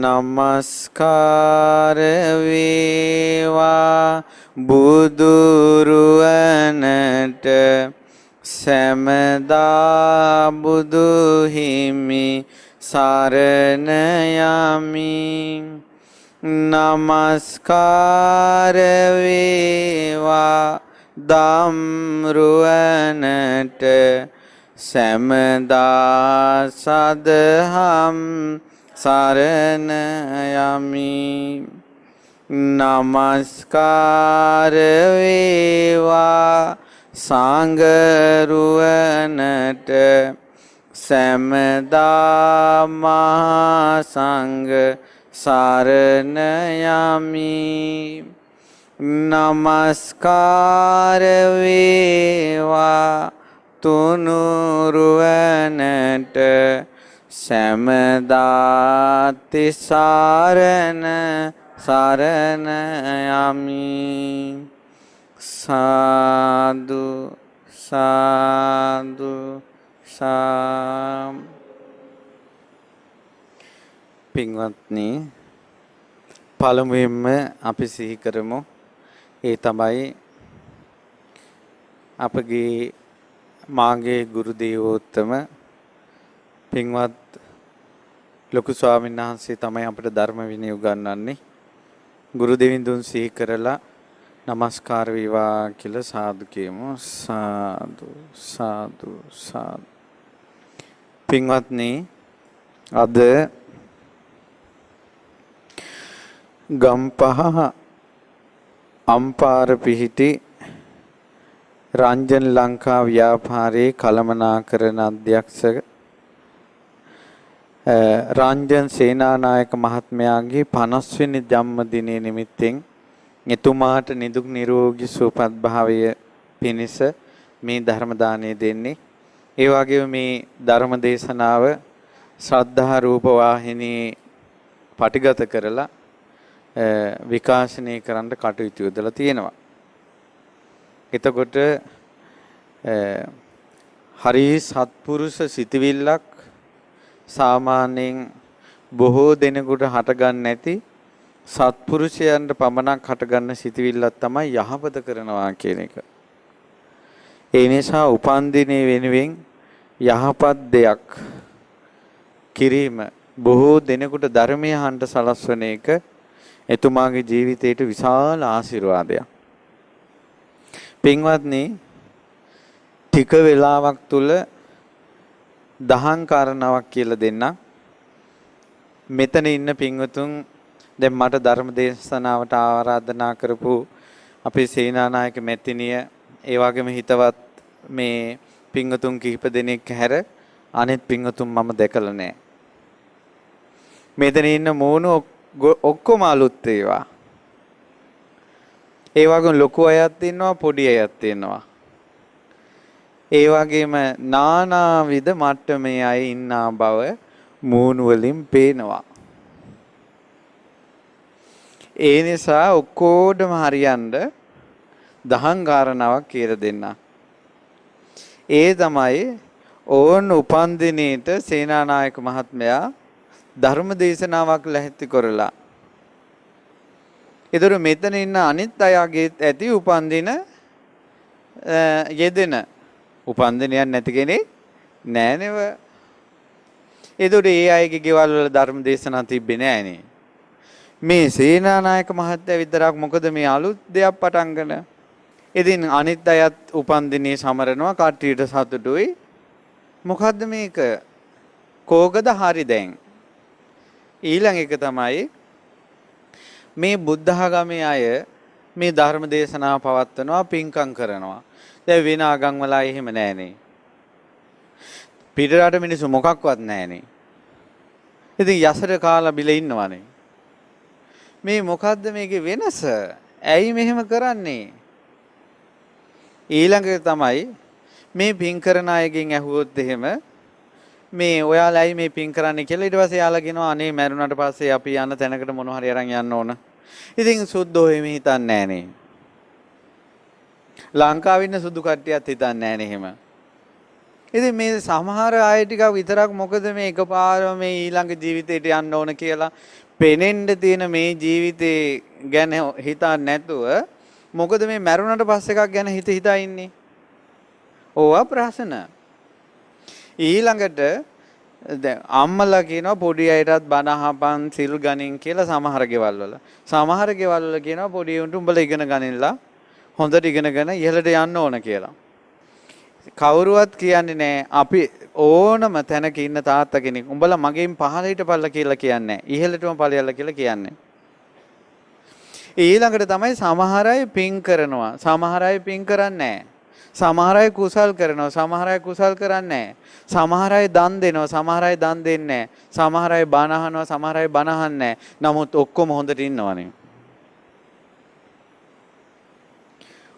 නමස්කාර වේවා බුදුරුවනට සැමදා බුදු හිමි සරණ යමි. නමස්කාර වේවා ධම්රුවනට සැමදා සදහම් සරණ යමි. නමස්කාර වේවා සංඝරුවනට සැමදා මහා සංඝ සරණ යමි. නමස්කාර වේවා තුනුරුවනට සැමදා තිසරණ සරණ යමි. සාදු සාදු සාම්. පින්වත්නි, පළමුවෙන්ම අපි සිහි කරමු. ඒ තමයි අපගේ මාගේ ගුරු දේවෝත්තම පින්වත් ලොකු ස්වාමීන් වහන්සේ තමයි අපට ධර්ම විනය උගන්වන්නේ. ගුරු දෙවිඳුන් සිහි කරලා නමස්කාර වේවා කියලා සාදු කියමු. සාදු සාදු සාදු. පින්වත්නි, අද ගම්පහ අම්පාර පිහිටි රංජන් ලංකා ව්‍යාපාරයේ කළමනාකරන අධ්‍යක්ෂක රංජන් සේනානායක මහත්මයාගේ 50 වෙනි ජන්මදිනය නිමිත්තෙන් එතුමාට නිදුක් නිරෝගී සුවපත් භාවය පිණිස මේ ධර්ම දානය දෙන්නේ. ඒ වගේම මේ ධර්ම දේශනාව ශ්‍රද්ධා රූප වාහිනී පටිගත කරලා විකාශනය කරන්න කටයුතු යොදලා තියෙනවා. එතකොට හරි සත්පුරුෂ සිතවිල්ලක් සාමාන්‍යයෙන් බොහෝ දෙනෙකුට හටගන්නේ නැති සත්පුරුෂයන්ට පමණක් හටගන්න සිතවිල්ලක් තමයි යහපත කරනවා කියන එක. ඒ නිසා උපන්දිනේ වෙනුවෙන් යහපත් දෙයක් කිරීම බොහෝ දෙනෙකුට ධර්මය අහන්න සලස්වන එක එතුමාගේ ජීවිතයට විශාල ආශිර්වාදයක්. පින්වත්නි, ටික වෙලාවක් තුල දහම් කාරණාවක් කියලා දෙන්නම්. මෙතන ඉන්න පින්වතුන් දැන් මට ධර්ම දේශනාවට ආරාධනා කරපු අපේ සේනානායක මැතිණිය, ඒ වගේම හිතවත් මේ පින්වතුන් කිහිප දෙනෙක් හැර අනෙත් පින්වතුන් මම දැකලා නැහැ. මෙතන ඉන්න මූණු ඔක්කොම අලුත් ඒවා. ඒ වගේම ලොකු අයත් ඉන්නවා, පොඩි අයත් ඉන්නවා. ඒ වගේම නානාවිධ මට්ටමේ අය ඉන්නා බව මූණු වලින් පේනවා. ඒ නිසා ඔක්කොටම හරියන්න දහම් කාරණාවක් කියලා දෙන්න. ඒ තමයි ඕන් උපන්දිනේට සේනානායක මහත්මයා ධර්ම දේශනාවක් ලැහැත්ති කරලා. ඒතර මෙතන ඉන්න අනිත් අයගේ ඇති උපන්දින යෙදෙන උපන්දිනයක් නැති කෙනෙක් නෑ නේව. ඒතර ඒ අයගේ ගෙවල් වල ධර්ම දේශනා තිබ්බේ නෑනේ. මේ සේනානායක මහත්තයා විතරක් මොකද මේ අලුත් දෙයක් පටන් ගන්න. ඉතින් අනිත් අයත් උපන්දිනේ සමරනවා, කට්ටියට සතුටුයි. මොකද්ද මේක? කෝකද හරි දැන්? ඊළඟ එක තමයි මේ බුද්ධ ආගමේ අය මේ ධර්ම දේශනාව පවත්වනවා, පින්කම් කරනවා. දැන් වෙන ආගම් වල එහෙම නෑනේ. පිටරට මිනිස්සු මොකක්වත් නෑනේ. ඉතින් යසර කාලා බිල ඉන්නවනේ. මේ මොකද්ද මේකේ වෙනස? ඇයි මෙහෙම කරන්නේ? ඊළඟ තමයි මේ පින් කරන අයගෙන් ඇහුවොත් එහෙම මේ ඔයාලයි මේ පින් කරන්නේ කියලා ඊට පස්සේ යාලා කියනවා අනේ මැරුණාට පස්සේ අපි යන තැනකට මොන හරි අරන් යන්න ඕන. ඉතින් සුද්ධෝ එහෙම හිතන්නේ නෑනේ. ලංකාවේ ඉන්න සුදු කට්ටියත් හිතන්නේ නෑනේ එහෙම. ඉතින් මේ සමහර අය ටිකක් විතරක් මොකද මේ එකපාරම මේ ඊළඟ ජීවිතේට යන්න ඕන කියලා පෙනෙන්න තියෙන මේ ජීවිතේ ගැන හිතන්නේ නැතුව මොකද මේ මැරුණට පස්සේ එකක් ගැන හිතා ඉන්නේ. ඕවා ප්‍රශ්න. ඊළඟට දැන් අම්මලා කියනවා පොඩි අයටත් බණ අහපන් සිල් ගනින් කියලා සමහර ගෙවල් වල. සමහර ගෙවල් වල කියනවා පොඩි උන්ට උඹලා ඉගෙන ගනින්නලා හොඳට ඉගෙනගෙන ඉහළට යන්න ඕන කියලා. කවුරුවත් කියන්නේ නැහැ අපි ඕනම තැනක ඉන්න තාත්තා කෙනෙක් උඹලා මගෙන් පහළ හිටපල්ලා කියලා කියන්නේ නැහැ. ඉහළටම ඵලයල්ලා කියලා කියන්නේ. ඊළඟට තමයි සමහර අය පින් කරනවා. සමහර අය පින් කරන්නේ නැහැ. සමහර අය කුසල් කරනවා. සමහර අය කුසල් කරන්නේ නැහැ. සමහර අය දන් දෙනවා. සමහර අය දන් දෙන්නේ නැහැ. සමහර අය බණ අහනවා. සමහර අය බණ අහන්නේ නැහැ. නමුත් ඔක්කොම හොඳට ඉන්නවනේ.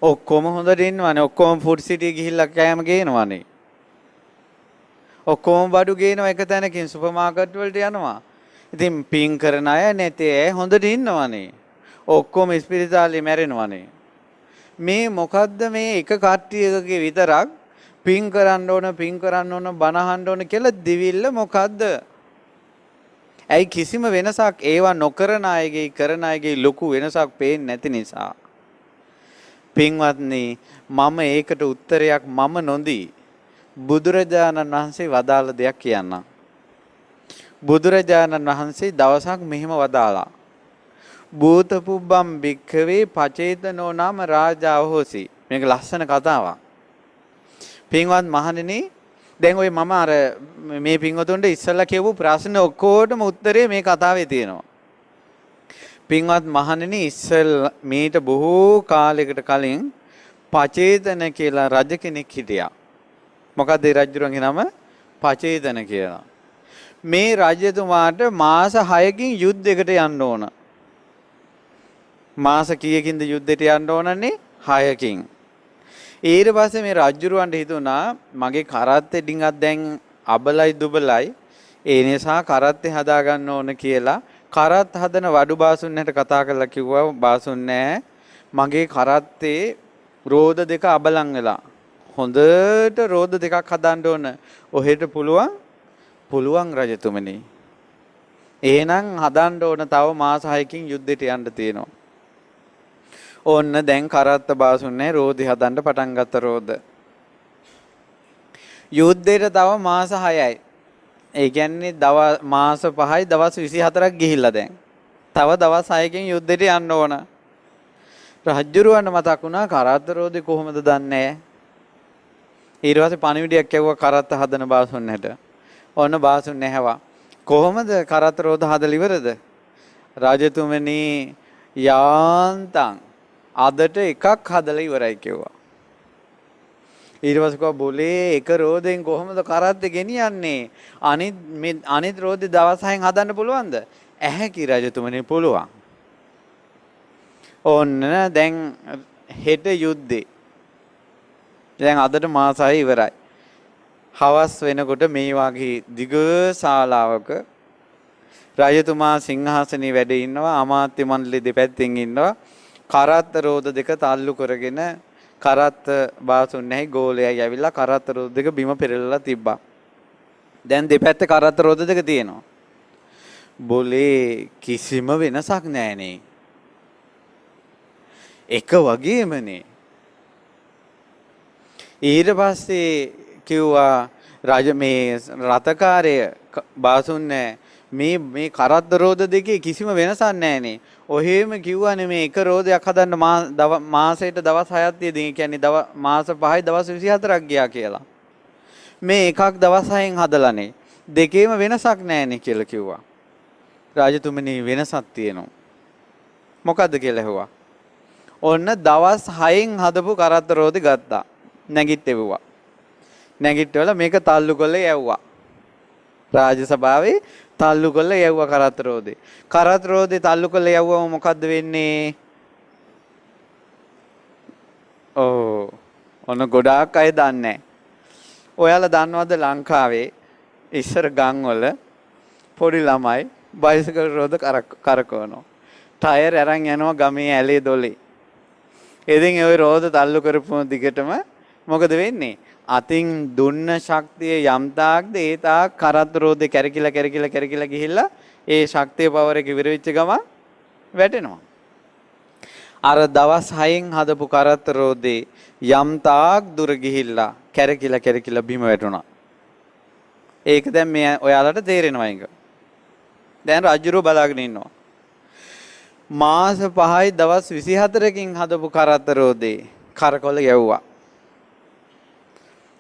ඔක්කොම හොඳට ඉන්නවනේ. ඔක්කොම ෆුඩ් සිටි ගිහිල්ලා කෑම ගේනවනේ. ඔක්කොම බඩු ගේනවා එක තැනකින් සුපර් මාකට් වලට යනවා. ඉතින් පින් කරන අය නැති අය හොඳට ඉන්නවනේ. ඔක්කොම ඉස්පිරිතාලේ මැරෙනවනේ. මේ මොකද්ද මේ එක කට්ටියකගේ විතරක් පින් කරන්න ඕන බණ අහන්න ඕන කියලා දිවිල්ල මොකද්ද? ඇයි කිසිම වෙනසක් ඒවා නොකරන අයගේ කරන අයගේ ලොකු වෙනසක් පේන්නේ නැති නිසා. පින්වත්නි මම ඒකට උත්තරයක් මම නොදී බුදුරජාණන් වහන්සේ වදාළ දෙයක් කියන්නම්. බුදුරජාණන් වහන්සේ දවසක් මෙහෙම වදාලා. භූත පුබ්බම් භික්ඛවේ පචේතනෝ නාම රාජා හොසි. මේක ලස්සන කතාවක්. පින්වත් මහණෙනි දැන් ඔය මම අර මේ පින්වතුන්ට ඉස්සල්ලා කියපු ප්‍රශ්න ඔක්කොටම උත්තරේ මේ කතාවේ තියෙනවා. පින්වත් මහණෙනි ඉස්සල් මීට බොහෝ කාලයකට කලින් පචේතන කියලා රජ කෙනෙක් හිටියා. මොකද ඒ රජුරන්ගේ නම පචේතන කියලා. මේ රජතුමාට මාස 6කින් යුද්ධයකට යන්න ඕන. මාස කීයකින්ද යුද්ධයට යන්න ඕනන්නේ? 6කින්. ඊට පස්සේ මේ රජුරවන්ට හිතුණා මගේ කරත්තේ ඩිංගක් දැන් අබලයි දුබලයි ඒ නිසා කරත්තේ හදා ගන්න ඕන කියලා කරත් හදන වඩු බාසුන්නට කතා කරලා කිව්වා බාසුන් නැහැ මගේ කරත්තේ රෝද දෙක අබලන් වෙලා හොඳට රෝද දෙකක් හදන්න ඕන. ඔහෙට පුළුවන් රජතුමනි. එහෙනම් හදන්න ඕන තව මාස 6කින් යුද්ධයට යන්න තියෙනවා. ඕන්න දැන් කරත්ත බාසුන්නේ රෝදි හදන්න පටන් ගත්ත රෝද. යුද්ධයට තව මාස 6යි. ඒ කියන්නේ මාස 5යි දවස් 24ක් ගිහිල්ලා දැන්. තව දවස් 6කින් යුද්ධයට යන්න ඕන. රජුරවන්න මතක් වුණා කරත්ත රෝදි කොහොමද දන්නේ? ඊට පස්සේ පණිවිඩයක් ඇව්වා කරත්ත හදන බාසුන්නට. ඔන්න බාසුන් නැහැවා. කොහොමද කරත්ත රෝද හදලා ඉවරද? රජතුමනි යාන්තම් අදට එකක් හදලා ඉවරයි කිව්වා. ඊට පස්සේ කව બોලේ එක රෝදෙන් කොහොමද කරත්තේ ගෙනියන්නේ? අනිත් රෝදේ දවස් 6න් හදන්න පුළුවන්ද? ඇහැ කි රජතුමනි පුළුවන්. ඔන්න දැන් හෙට යුද්ධේ. දැන් අදට මාස 6 ඉවරයි. හවස් වෙනකොට මේ වගේ දිග ශාලාවක රජතුමා සිංහාසනේ වැඩ ඉන්නවා. අමාත්‍ය මණ්ඩලෙ දෙපැත්තෙන් ඉන්නවා. කරත්ත රෝද දෙක තල්ලු කරගෙන කරත්ත බාසුන් නැහැ ගෝලයයි ඇවිල්ලා කරත්ත රෝද දෙක බිම පෙරලලා තිබ්බා. දැන් දෙපැත්තේ කරත්ත රෝද දෙක තියෙනවා. બોලේ කිසිම වෙනසක් නැහනේ. එක වගේමනේ. ඊට පස්සේ කිව්වා රජ මේ රතකාරය බාසුන් නැහැ මේ කරත්ත රෝද දෙකේ කිසිම වෙනසක් නැහනේ. ඔහෙම කිව්වනේ මේ එක රෝදයක් හදන්න මාසෙට දවස් 6ක් තියෙදී කියන්නේ මාස 5යි දවස් 24ක් ගියා කියලා. මේ එකක් දවස් 6න් හදලානේ. දෙකේම වෙනසක් නැහනේ කියලා කිව්වා. රාජතුමනි වෙනසක් තියෙනවා. මොකද්ද කියලා ඇහුවා. ඔන්න දවස් 6න් හදපු කරත්ත රෝදේ ගත්තා. නැගිට්ටෙව්වා. නැගිට්ටවල මේක තල්ලු කරලා යවුවා. රාජ සභාවේ තල්ලු කරලා යවුවා කරත්ත රෝදේ. කරත්ත රෝදේ තල්ලු කරලා යවුවම මොකද්ද වෙන්නේ? ඔන්න ගොඩාක් අය දන්නේ නැහැ. ඔයාලා දන්නවද ලංකාවේ ඉස්සර ගම්වල පොඩි ළමයි බයිසිකල් රෝද කරකවනවා. ටයර් අරන් යනවා ගමේ ඇලේ දොලේ. ඉතින් ওই රෝද තල්ලු කරපුව දිගටම මොකද වෙන්නේ? අතින් දුන්න ශක්තිය යම් තාක්ද ඒ තාක් කරත්ත රෝදේ කැරකිලා ගිහිල්ලා ඒ ශක්තිය පවර එක ඉවර වෙච්ච ගමන් වැටෙනවා. අර දවස් 6න් හදපු කරත්ත රෝදේ යම් තාක් දුර ගිහිල්ලා කැරකිලා බිම වැටුණා. ඒක දැන් මේ ඔයාලට තේරෙනවා ඒක. දැන් රජුරෝ බලාගෙන ඉන්නවා. මාස 5යි දවස් 24කින් හදපු කරත්ත රෝදේ කරකොල යවුවා.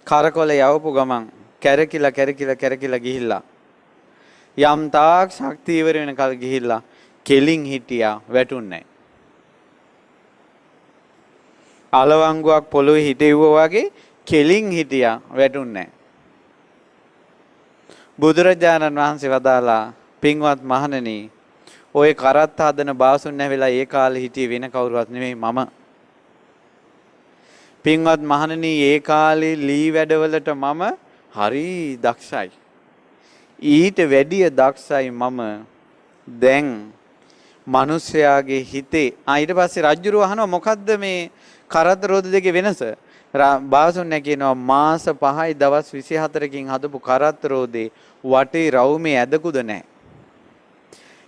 කරකොල යවපු ගමන් කැරකිලා ගිහිල්ලා යම් තාක් ශක්තිය ඉවර වෙනකල් ගිහිල්ලා කෙලින් හිටියා වැටුන්නේ නැහැ. අලවංගුවක් පොළොවේ හිටෙව්වා වගේ කෙලින් හිටියා වැටුන්නේ නැහැ. බුදුරජාණන් වහන්සේ වදාලා පින්වත් මහණෙනි ඔය කරත්ත හදන බාසුන් නැවිලා ඒ කාලේ හිටියේ වෙන කවුරුවත් නෙමෙයි මම. පින්වත් මහණෙනි ඒ කාලේ ලී වැඩවලට මම හරි දක්ෂයි. ඊට වැඩිය දක්ෂයි මම දැන් මිනිස්යාගේ හිතේ. ඊට පස්සේ රජුරෝ අහනවා මොකද්ද මේ කරත්ත රෝද දෙකේ වෙනස? බාසුන් කියනවා මාස 5යි දවස් 24කින් හදපු කරත්ත රෝදේ වටේ රවුමේ ඇදකුද නැහැ.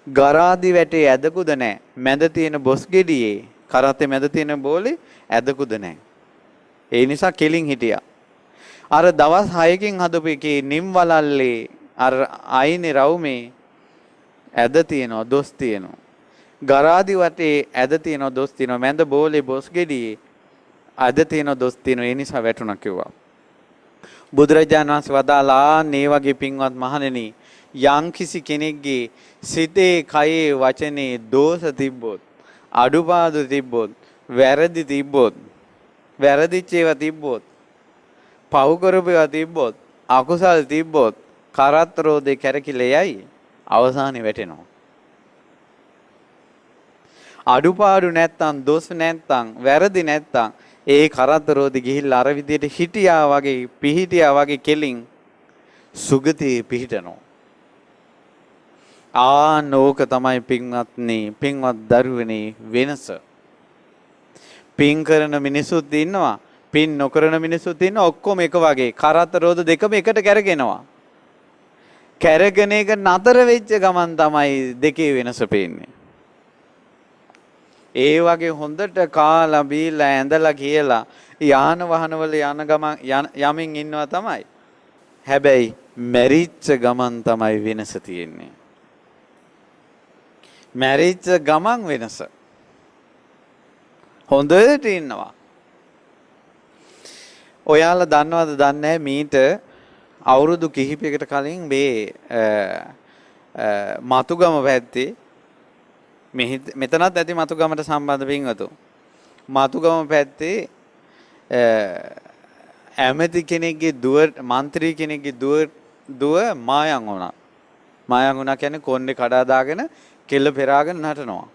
ගරාදි වැටේ ඇදකුද නැහැ. මැද තියෙන බොස් ගෙඩියේ කරත්තේ මැද තියෙන බෝලේ ඇදකුද නැහැ. ඒ නිසා කෙලින් හිටියා. අර දවස් 6කින් හදපු එකේ නිම් වලල්ලේ අර අයිනේ රවුමේ ඇද තියෙනවා දොස් තියෙනවා. ගරාදි වටේ ඇද තියෙනවා දොස් තියෙනවා. මැද බෝලේ බොස් ගෙඩියේ ඇද තියෙනවා දොස් තියෙනවා. ඒ නිසා වැටුණා කිව්වා. බුදුරජාණන් වහන්සේ වදාලා මේ වගේ පින්වත් මහණෙනි යම්කිසි කෙනෙක්ගේ සිතේ කයේ වචනේ දෝෂ තිබ්බොත් අඩුපාඩු තිබ්බොත් වැරදි තිබ්බොත් වැරදිච්ච ඒවා තිබ්බොත් පව් කරපු ඒවා තිබ්බොත් අකුසල් තිබ්බොත් කරත්ත රෝදේ කැරකිලෙයයි අවසානයේ වැටෙනවා. අඩුපාඩු නැත්තම් දොස් නැත්තම් වැරදි නැත්තම් ඒ කරත්ත රෝදේ ගිහිල්ලා අර විදියට හිටියා වගේ පිහිටියා වගේ කෙලින් සුගතියේ පිහිටනවා. ආනෝක තමයි පින්වත්නි පින්වත් දරුවනේ වෙනස. පින් කරන මිනිසුත් ඉන්නවා පින් නොකරන මිනිසුත් ඉන්නවා ඔක්කොම එක වගේ කරත්ත රෝද දෙකම එකට කැරගෙනවා. කැරගෙන එක නතර වෙච්ච ගමන් තමයි දෙකේ වෙනස පේන්නේ. ඒ වගේ හොඳට කාලා බීලා ඇඳලා කියලා යාන වාහනවල යන ගමන් යමින් ඉන්නවා තමයි. හැබැයි මැරිච්ච ගමන් තමයි වෙනස තියෙන්නේ. මැරිච්ච ගමන් වෙනස. හොඳට ඉන්නවා. ඔයාලා දන්නවද දන්නේ නැහැ මීට අවුරුදු කිහිපයකට කලින් මේ මතුගම පැත්තේ මෙතනත් ඇති මතුගමට සම්බන්ධ පින්වතු. මතුගම පැත්තේ ඇමති කෙනෙක්ගේ දුව മന്ത്രി කෙනෙක්ගේ දුව මායම් වුණා. මායම් වුණා කියන්නේ කොණ්ඩේ කඩා දාගෙන කෙල්ල පෙරාගෙන නටනවා.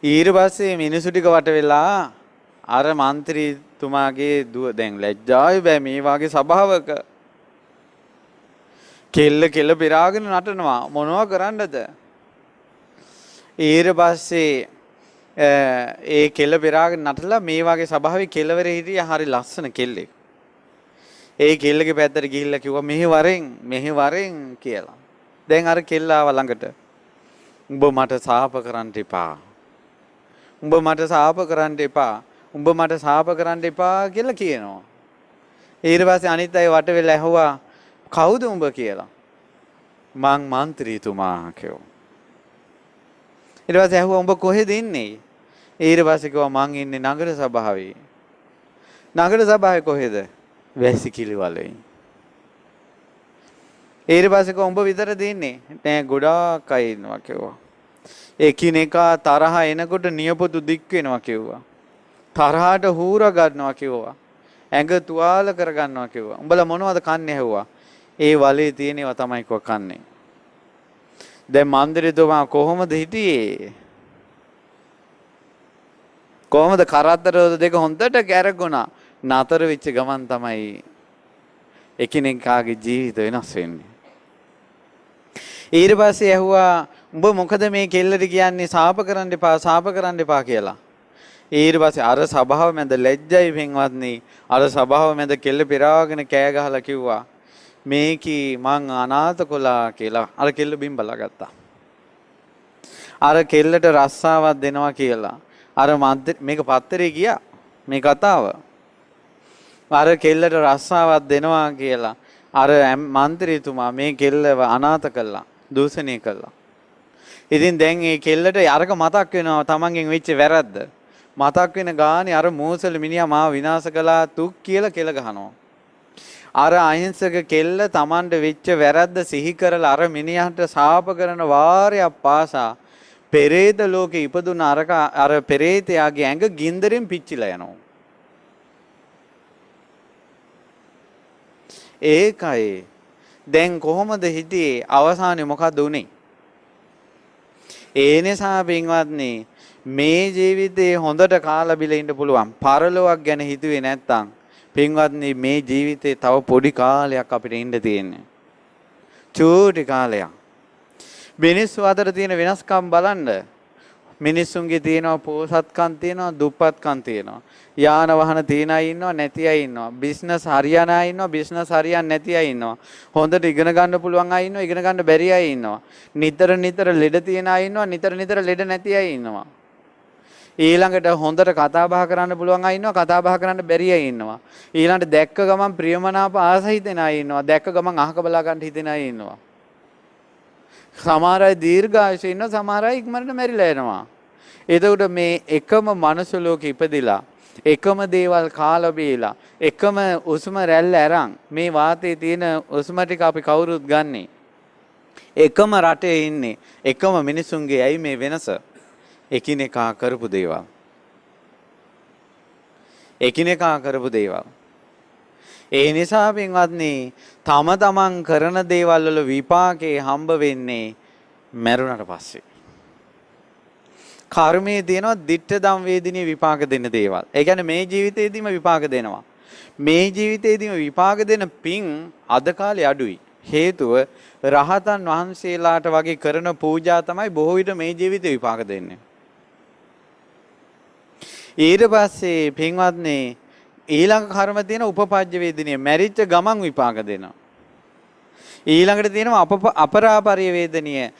ඊට පස්සේ මිනිසු ටික වට වෙලා අර മന്ത്രിතුමාගේ දුව දැන් ලැජ්ජායි බෑ මේ වාගේ සභාවක කෙල්ල පෙරාගෙන නටනවා මොනවා කරන්නද? ඊට පස්සේ ඒ කෙල්ල පෙරාගෙන නටලා මේ වාගේ සභාවේ කෙල්ලවරේ හිටිය හරි ලස්සන කෙල්ලෙක්. ඒ කෙල්ලගේ පැත්තට ගිහිල්ලා කිව්වා මෙහෙ වරෙන් කියලා. දැන් අර කෙල්ල ආව ළඟට. උඹ මට සාප කරන්න එපා. උඹ මට සාප කරන්න එපා. උඹ මට සාප කරන්න එපා කියලා කියනවා. ඊට පස්සේ අනිත් අය වට වෙලා ඇහුවා කවුද උඹ කියලා. මං മന്ത്രിතුමා කිව්වා. ඊට පස්සේ ඇහුවා උඹ කොහෙද ඉන්නේ? ඊට පස්සේ කිව්වා මං ඉන්නේ නගර සභාවේ. නගර සභාවේ කොහෙද? වැසිකිළිවලේ. ඊට පස්සේ කිව්වා උඹ විතරද ඉන්නේ? නෑ ගොඩාක් අය ඉන්නවා කිව්වා. එකිනෙකා තරහ එනකොට නියපොතු දික් වෙනවා කිව්වා. තරහට හූර ගන්නවා කිව්වා. ඇඟ තුවාල කර ගන්නවා කිව්වා. උඹලා මොනවද කන්නේ ඇහුවා. ඒ වලේ තියෙනවා තමයි කිව්වා කන්නේ. දැන් මන්දිරේතුමා කොහොමද හිටියේ? කොහොමද කරත්තර දෙක හොඳට කැරගුණා. නතර වෙච්ච ගමන් තමයි එකිනෙකාගේ ජීවිත වෙනස් වෙන්නේ. ඊට පස්සේ ඇහුවා උඹ මොකද මේ කෙල්ලට කියන්නේ සාප කරන්න එපා කියලා. ඊට පස්සේ අර සභාව මැද ලැජ්ජයි පින්වත්නි. අර සභාව මැද කෙල්ල පෙරාගෙන කෑ ගහලා කිව්වා මේකී මං අනාථ කොලා කියලා අර කෙල්ල බිම් බලාගත්තා. අර කෙල්ලට රස්සාවක් දෙනවා කියලා අර මේක පත්තරේ ගියා මේ කතාව. අර කෙල්ලට රස්සාවක් දෙනවා කියලා අර මන්ත්‍රීතුමා මේ කෙල්ලව අනාථ කළා, දූෂණය කළා. ඉතින් දැන් මේ කෙල්ලට අරක මතක් වෙනවා තමන්ගෙන් වෙච්ච වැරද්ද. මතක් වෙන ගානේ අර මෝසල මිනිහා මාව විනාශ කළා තුක් කියලා කෙල ගහනවා. අර අහිංසක කෙල්ල තමන්ට වෙච්ච වැරද්ද සිහි කරලා අර මිනිහට ශාප කරන වාරයක් පාසා පෙරේත ලෝකේ ඉපදුන අර පෙරේතයාගේ ඇඟ ගින්දරෙන් පිච්චිලා යනවා. ඒකයි දැන් කොහොමද හිටියේ අවසානයේ මොකද උනේ? ඒ නිසා පින්වත්නි මේ ජීවිතේ හොඳට කාලා බිලා ඉන්න පුළුවන්. පරලොවක් ගැන හිතුවේ නැත්තම් පින්වත්නි මේ ජීවිතේ තව පොඩි කාලයක් අපිට ඉන්න තියෙන්නේ. චූටි කාලයක්. මිනිස්සු අතර තියෙන වෙනස්කම් බලන්න. මිනිස්සුන්ගේ තියෙනවා පෝසත්කම් තියෙනවා, දුප්පත්කම් තියෙනවා. යාන වාහන තියන අය ඉන්නවා, නැති අය ඉන්නවා. බිස්නස් හරියන අය ඉන්නවා, බිස්නස් හරියන්නේ නැති අය ඉන්නවා. හොඳට ඉගෙන ගන්න පුළුවන් අය ඉන්නවා, ඉගෙන ගන්න බැරි අය ඉන්නවා. නිතර ලෙඩ තියෙන අය ඉන්නවා, නිතර ලෙඩ නැති අය ඉන්නවා. ඊළඟට හොඳට කතා බහ කරන්න පුළුවන් අය ඉන්නවා, කතා බහ කරන්න බැරි අය ඉන්නවා. ඊළඟට දැක්ක ගමන් ප්‍රියමනාප ආස හිතෙන අය ඉන්නවා, දැක්ක ගමන් අහක බලා ගන්න හිතෙන අය ඉන්නවා. සමහර අය දීර්ඝායුෂ ඉන්නවා, සමහර අය ඉක්මනට මැරිලා යනවා. එතකොට මේ එකම මනුස්ස ලෝකෙ ඉපදිලා එකම දේවල් කාලා බීලා එකම උස්ම රැල්ල අරන් මේ වාතයේ තියෙන උස්ම ටික අපි කවුරුත් ගන්නෙ. එකම රටේ ඉන්නේ එකම මිනිසුන්ගේ ඇයි මේ වෙනස? එකිනෙකා කරපු දේවල්. එකිනෙකා කරපු දේවල්. ඒ නිසා පින්වත්නි තම තමන් කරන දේවල් වල විපාකේ හම්බ වෙන්නේ මරුණට පස්සේ. කර්මයේ තියෙනවා ditta dam වේදිනිය විපාක දෙන්න දේවල්. ඒ කියන්නේ මේ ජීවිතේදීම විපාක දෙනවා. මේ ජීවිතේදීම විපාක දෙන පින් අද කාලේ අඩුයි. හේතුව රහතන් වහන්සේලාට වගේ කරන පූජා තමයි බොහෝ විට මේ ජීවිතේ විපාක දෙන්නේ. ඊට පස්සේ පින්වත්නි ඊළඟ කර්ම තියෙන උපපජ්ජ වේදිනිය මැරිච්ච ගමන් විපාක දෙනවා. ඊළඟට තියෙනවා අපරාපරිය වේදනීය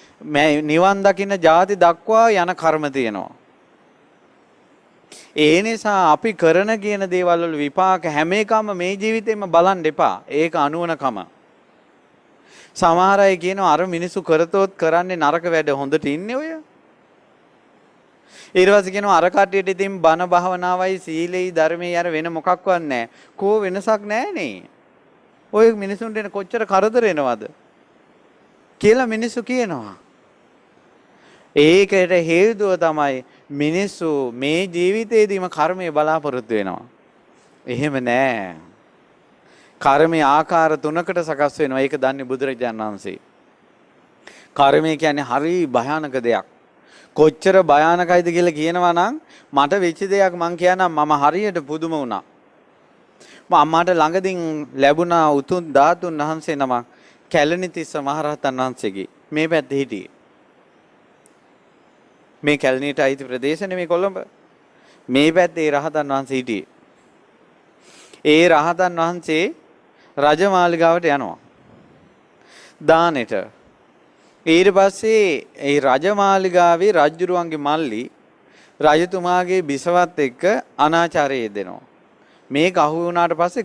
නිවන් දකින්න ජාති දක්වා යන කර්ම තියෙනවා. ඒ නිසා අපි කරන කියන දේවල් වල විපාක හැම එකම මේ ජීවිතේම බලන් දෙපා. ඒක අනුවනකම. සමහර අය කියනවා අර මිනිස්සු කරතොත් කරන්නේ නරක වැඩ හොඳට ඉන්නේ ඔය. ඊට පස්සේ කියනවා අර කට්ටියට ඉතින් බණ භාවනාවයි සීලෙයි ධර්මෙයි අර වෙන මොකක්වත් නැහැ. කෝ වෙනසක් නැහනේ. ඔය මිනිසුන්ට එන කොච්චර කරදර එනවද කියලා මිනිස්සු කියනවා. ඒකට හේතුව තමයි මිනිස්සු මේ ජීවිතේදීම කර්මය බලාපොරොත්තු වෙනවා. එහෙම නෑ. කර්මයේ ආකාර තුනකට සකස් වෙනවා. ඒක දන්නේ බුදුරජාණන් වහන්සේ. කර්මය කියන්නේ හරි භයානක දෙයක්. කොච්චර භයානකයිද කියලා කියනවා නම් මට වෙච්ච දෙයක් මං කියනම් මම හරියට පුදුම වුණා. අම්මාට ළඟදින් ලැබුණා උතුම් ධාතුන් වහන්සේ නමක් කැලණිතිස්ස මහරහතන් වහන්සේගේ මේ පැත්තේ හිටියේ. මේ කැලණියට අයිති ප්‍රදේශනේ මේ කොළඹ. මේ පැත්තේ රහතන් වහන්සේ හිටියේ. ඒ රහතන් වහන්සේ රජමාලිගාවට යනවා. දානෙට. ඊට පස්සේ ඒ රජමාලිගාවේ රජුරුවන්ගේ මල්ලි රජතුමාගේ බිසවත් එක්ක අනාචාරය දෙනවා. මේක අහු වුණාට පස්සේ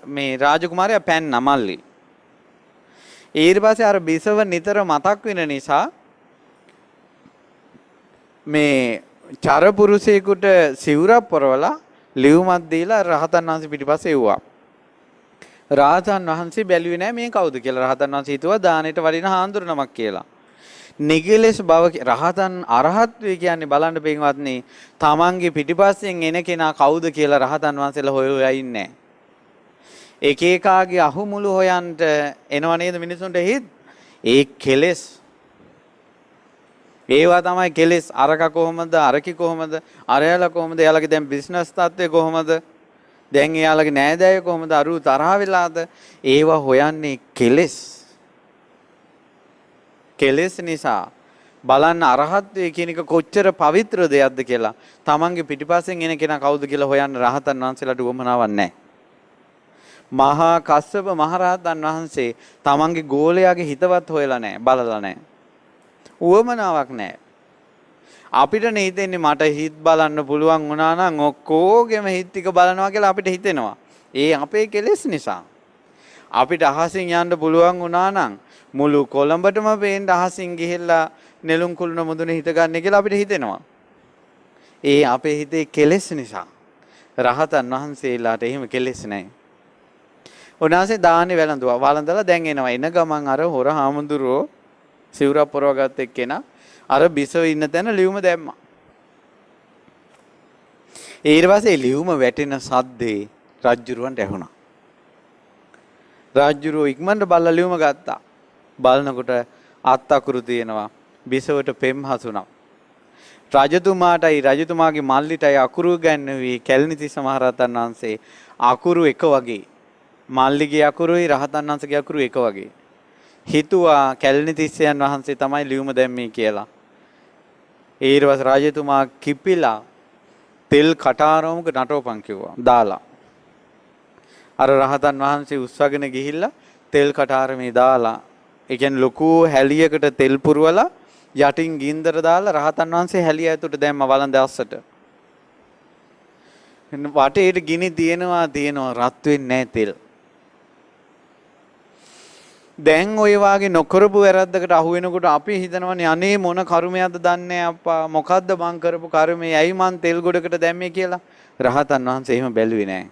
මේ රාජකුමාරයා පැන්න මල්ලි. ඊට පස්සේ අර බිසව නිතර මතක් වෙන නිසා මේ චරපුරුෂයෙකුට සිවුරක් පොරවලා ලියුමක් දීලා රහතන් වහන්සේ පිටිපස්සේ එව්වා. රහතන් වහන්සේ බැලුවේ නෑ මේ කවුද කියලා. රහතන් වහන්සේ හිතුවා දානෙට වඩින හාමුදුර නමක් කියලා. නිගලස් බව රහතන් අරහත්වේ කියන්නේ බලන්න පින්වත්නි තමන්ගේ පිටිපස්සෙන් එන කෙනා කවුද කියලා රහතන් වහන්සේලා හොයලා ඉන්නේ. එක එකාගේ අහුමුළු හොයන්ට එනව නේද මිනිසුන්ට හිත? ඒ කෙලෙස්. ඒවා තමයි කෙලෙස්. අරක කොහමද? අරකි කොහමද? අරයාලා කොහමද? එයාලගේ දැන් බිස්නස් තත්ත්වය කොහමද? දැන් එයාලගේ නෑදෑයෝ කොහමද? අරු තරහ වෙලාද? ඒවා හොයන්නේ කෙලෙස්. කෙලෙස් නිසා බලන්න අරහත්ත්වයේ කියන එක කොච්චර පවිත්‍ර දෙයක්ද කියලා. තමන්ගේ පිටිපස්සෙන් එන කෙනා කවුද කියලා හොයන්න රහතන් වහන්සේලාට උවමනාවක් නැහැ. මහා කස්සප මහරහතන් වහන්සේ තමන්ගේ ගෝලයාගේ හිතවත් හොයලා නැහැ, බලලා නැහැ. උවමනාවක් නැහැ. අපිට හිතෙන්නේ මට හිත බලන්න පුළුවන් වුණා නම් ඔක්කොගෙම හිත ටික බලනවා කියලා අපිට හිතෙනවා. ඒ අපේ කෙලෙස් නිසා. අපිට අහසින් යන්න පුළුවන් වුණා නම් මුළු කොළඹටම පේන්න අහසින් ගිහිල්ලා නෙළුම් කුළුණ මුදුනේ හිත ගන්න කියලා අපිට හිතෙනවා. ඒ අපේ හිතේ කෙලෙස් නිසා. රහතන් වහන්සේලාට එහෙම කෙලෙස් නැහැ. උන්වහන්සේ දාන්නේ වැළඳුවා. වළඳලා දැන් එනවා. එන ගමන් අර හොර හාමුදුරුවෝ සිවුරක් පොරවගත්ත එක්කෙනා අර බිසව ඉන්න තැන ලියුම දැම්මා. ඊට පස්සේ ලියුම වැටෙන සද්දේ රජ්ජුරුවන්ට ඇහුණා. රජ්ජුරුවෝ ඉක්මනට බල්ලා ලියුම ගත්තා. බලනකොට අත් අකුරු තියෙනවා. බිසවට පෙම් හසුණා. රජතුමාගේ මල්ලිටයි අකුරු ගන්නුවේ කැලණිතිස්ස මහරහතන් වහන්සේ අකුරු එක වගේ. මල්ලිගේ අකුරුයි රහතන් වහන්සේගේ අකුරු එක වගේ. හිතුවා කැලණිතිස්සයන් වහන්සේ තමයි ලියුම දැම්මේ කියලා. ඊට පස්සේ රජතුමා කිපිලා තෙල් කටාරමුක නටවපන් කිව්වා. දාලා. අර රහතන් වහන්සේ උස්සගෙන ගිහිල්ලා තෙල් කටාරමේ දාලා, ඒ කියන්නේ ලොකු හැලියකට තෙල් පුරවලා යටින් ගින්දර දාලා රහතන් වහන්සේ හැලිය ඇතුළට දැම්ම වළඳ අස්සට. වටේට ගිනි තියෙනවා රත් වෙන්නේ නැහැ තෙල්. දැන් ඔය වාගේ නොකරපු වැරද්දකට අහු වෙනකොට අපි හිතනවනේ අනේ මොන කර්මයක්ද දන්නේ අප්පා, මොකද්ද මං කරපු කර්මය, ඇයි මං තෙල් ගොඩකට දැම්මේ කියලා. රහතන් වහන්සේ එහෙම බැලුවේ නැහැ.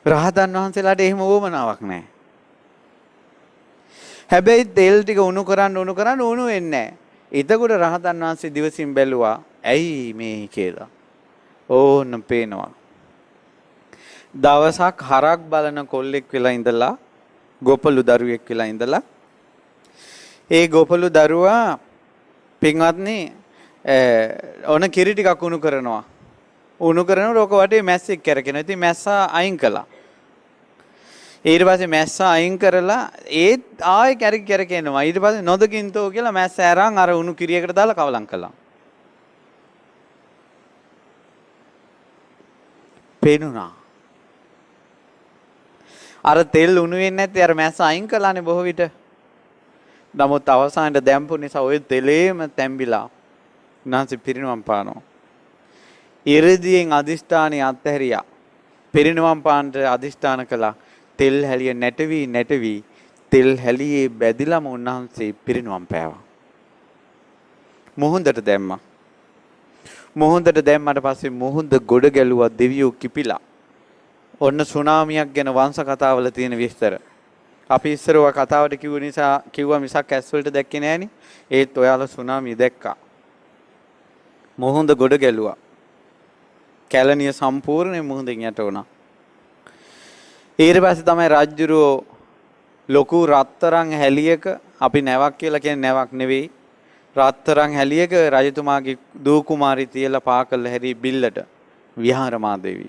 රහතන් වහන්සේලාට එහෙම වොමනාවක් නැහැ. හැබැයි තෙල් ටික උණු කරන්න උණු වෙන්නේ නැහැ. එතකොට රහතන් වහන්සේ දිවසින් බැලුවා ඇයි මේ කියලා. ඕන්න පේනවා. දවසක් හරක් බලන කොල්ලෙක් වෙලා ඉඳලා ගොපලු දරුවෙක් වෙලා ඉඳලා ඒ ගොපලු දරුවා පින්වත්නි ඕන කිරි ටිකක් උණු කරනවා. උණු කරන රෝක වටේ මැස්සෙක් කැරකෙනවා. ඉතින් මැස්සා අයින් කළා. ඊට පස්සේ මැස්සා අයින් කරලා ඒත් ආයෙ කැරකෙනවා. ඊට පස්සේ නොදකින්තෝ කියලා මැස්ස ඇරන් අර උණු කිරියකට දාලා කවලම් කළා. පේනුණා. අර තෙල් උණු වෙන්නේ නැති අර මැස්ස අයින් කළානේ බොහෝ විට. නමුත් අවසානයේ දැම්පු නිසා ওই තෙලේම තැම්බිලා උන්වහන්සේ පිරිනුවම් පානවා. ඉරදීන් අදිෂ්ඨානිය අත්හැරියා. පිරිනුවම් පාන්නට අදිෂ්ඨාන කළා. තෙල් හැලිය නැටවි තෙල් හැලියේ බැදිලාම උන්වහන්සේ පිරිනුවම් පෑවා. මුහුදට දැම්මා. මුහුදට දැම්මට පස්සේ මුහුද ගොඩ ගැලුවා දෙවියෝ කිපිලා. ඔන්න සුනාමියක් ගැන වංශ කතාවල තියෙන විස්තර. අපි ඉස්සර ඔය කතාවට කිව්වා මිසක් ඇස් වලට දැක්කේ නෑනේ. ඒත් ඔයාලා සුනාමිය දැක්කා. මුහුද ගොඩ ගැලුවා. කැලණිය සම්පූර්ණයෙන් මුහුදෙන් යට වුණා. ඊට පස්සේ තමයි රජුරෝ ලොකු රත්තරන් හැලියක, අපි නැවක් කියලා කියන්නේ නැවක් නෙවෙයි, රත්තරන් හැලියක රජතුමාගේ දූ කුමාරි තියලා පාකල හැරි බිල්ලට විහාරමාදේවි.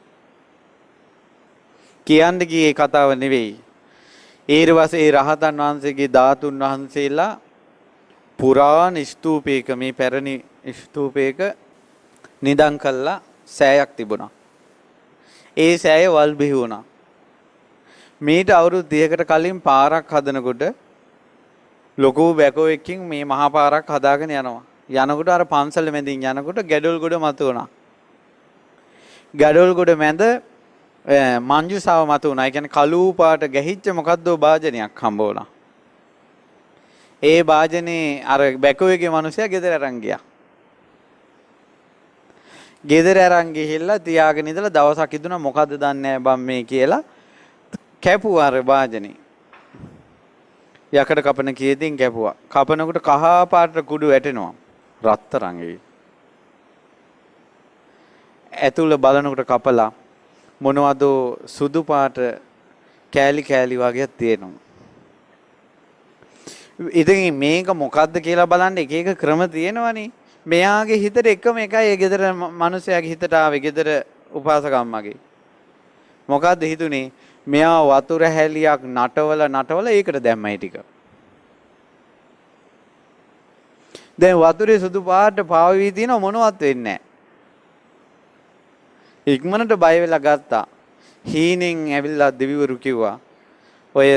කියන්නේ කී කතාව නෙවෙයි. ඊට පස්සේ රහතන් වහන්සේගේ ධාතුන් වහන්සේලා පුරාණ ස්තූපයක, මේ පැරණි ස්තූපයක නිදන් කළා සෑයක් තිබුණා. ඒ සෑය වල් බිහි වුණා. මීට අවුරුදු 30කට කලින් පාරක් හදනකොට ලොකු බැකෝ එකකින් මේ මහා පාරක් හදාගෙන යනවා. යනකොට අර පන්සල මැදින් යනකොට ගැඩොල් ගොඩ මතුවුණා. ගැඩොල් ගොඩ මැද මංජුසාව මතුවුණා. ඒ කියන්නේ කළු පාට ගැහිච්ච මොකද්ද වාජනයක් හම්බ වුණා. ඒ වාජනේ අර බැකෝ එකේ මිනිහයා ගෙදර අරන් ගියා. ගෙදර අරන් ගිහිල්ලා තියාගෙන ඉඳලා දවසක් ඉදුණා මොකද්ද දන්නේ නැහැ බම් මේ කියලා කැපුවා අර වාජනේ. යකඩ කපන කීයකින් කැපුවා. කපනකොට කහ පාට කුඩු වැටෙනවා. රත්තරන් ඒ. ඇතුළ බලනකොට කපලා මොනවද සුදු පාට කෑලි කෑලි වගේක් තියෙනවා. ඉතින් මේක මොකද්ද කියලා බලන්න එක එක ක්‍රම තියෙනවනේ. මෙයාගේ හිතට එකම එකයි ඒ ගෙදර මිනිහයාගේ හිතට ආවේ ගෙදර උපාසකම්මගේ. මොකද්ද හිතුනේ? මෙයා වතුර හැලියක් නටවල ඒකට දැම්මයි ටික. දැන් වතුරේ සුදු පාට පාවී තියෙන මොනවත් වෙන්නේ නැහැ. ඉක්මනට බය වෙලා ගත්තා. හීනෙන් ඇවිල්ලා දෙවිවරු කිව්වා ඔය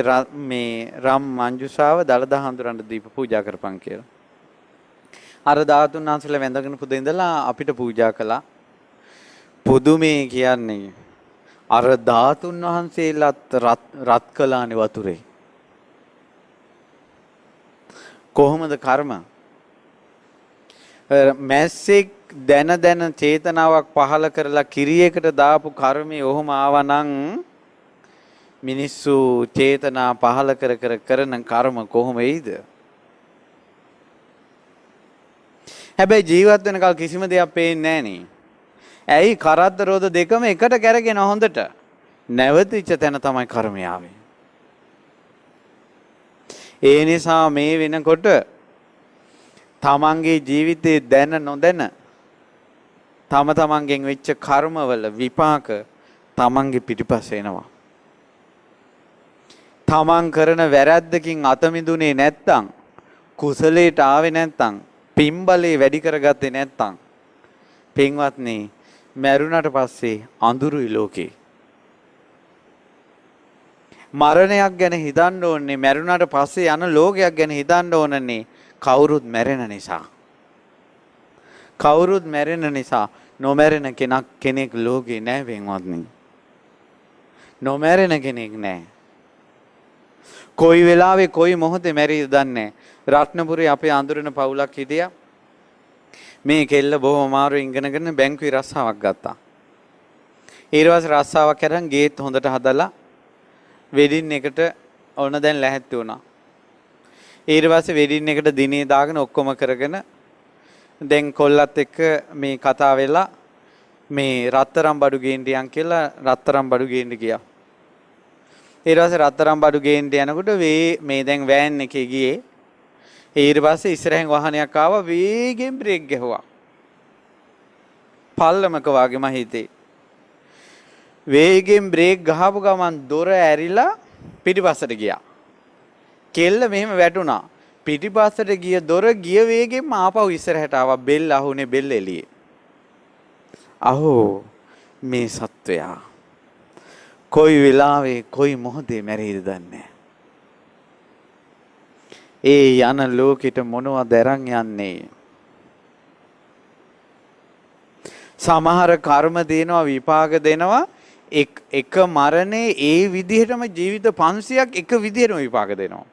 මේ රම් මංජුසාව දලදා හඳුරන්න දීප පූජා කරපන් කියලා. අර ධාතුන් වහන්සේලා වැඳගෙන පුද ඉඳලා අපිට පූජා කළා. පුදුමේ කියන්නේ අර ධාතුන් වහන්සේලාත් රත් කළානේ වතුරේ. කොහොමද කර්ම? මැස්සෙක් දැන දැන චේතනාවක් පහල කරලා කිරියකට දාපු කර්මය ඔහොම ආවනම් මිනිස්සු චේතනා පහල කර කරන කර්ම කොහොම වෙයිද? හැබැයි ජීවත් වෙන කල් කිසිම දෙයක් පේන්නේ නැහැ නේ. ඇයි කරද්ද රෝද දෙකම එකට කැරගෙන හොඳට නැවතිච්ච තැන තමයි කර්මය ආවේ. ඒ නිසා මේ වෙනකොට තමන්ගේ ජීවිතේ දැන නොදැන තම තමන්ගෙන් වෙච්ච කර්මවල විපාක තමන්ගේ පිටිපස්ස එනවා. තමන් කරන වැරැද්දකින් අත මිදුනේ නැත්තම් කුසලයට ආවේ නැත්තම් පින්බලේ වැඩි කරගත්තේ නැත්තම් පින්වත්නි මැරුණට පස්සේ අඳුරුයි ලෝකේ. මරණයක් ගැන හිතන්න ඕනේ මැරුණට පස්සේ යන ලෝකයක් ගැන හිතන්න ඕනනේ කවුරුත් මැරෙන නිසා. කවුරුත් මැරෙන නිසා නොමැරෙන කෙනෙක් ලෝකේ නැහැ වෙන්වත්නි. නොමැරෙන කෙනෙක් නැහැ. කොයි වෙලාවෙ කොයි මොහොතේ මැරිද දන්නේ රත්නපුරේ අපේ අඳුරන පවුලක් හිටියා. මේ කෙල්ල බොහොම අමාරුවෙන් ඉගෙනගෙන බැංකුවේ රස්සාවක් ගත්තා. ඊට පස්සේ රස්සාවක් කරන් ගේට් හොඳට හදලා වෙඩින් එකට ඕන දැන් ලැහැත්ති වුණා. ඊට පස්සේ වෙඩින් එකට දිනේ දාගෙන ඔක්කොම කරගෙන දැන් කොල්ලත් එක්ක මේ කතා වෙලා මේ රත්තරන් බඩු ගේන්න යන් කියලා රත්තරන් බඩු ගේන්න ගියා. ඊට පස්සේ රත්තරන් බඩු ගේන්න යනකොට මේ දැන් වෑන් එකේ ගියේ. ඊට පස්සේ ඉස්සරහෙන් වාහනයක් ආවා වේගෙන් බ්‍රේක් ගැහුවා. පල්ලමක වාගේ මම හිතේ. වේගෙන් බ්‍රේක් ගහපු ගමන් දොර ඇරිලා පිටිපස්සට ගියා. කෙල්ල මෙහෙම වැටුණා. පිටිපස්සට ගිය දොර ගිය වේගෙන් ආපහු ඉස්සරහට ආවා. බෙල්ල අහුනේ බෙල්ල එළියේ. අහෝ මේ සත්වයා කොයි වෙලාවේ කොයි මොහොතේ මැරෙයිද දන්නේ. ඒ යන ලෝකෙට මොනවද අරන් යන්නේ? සමහර කර්ම දෙනවා විපාක දෙනවා එක මරණේ ඒ විදිහටම ජීවිත 500ක් එක විදිහටම විපාක දෙනවා.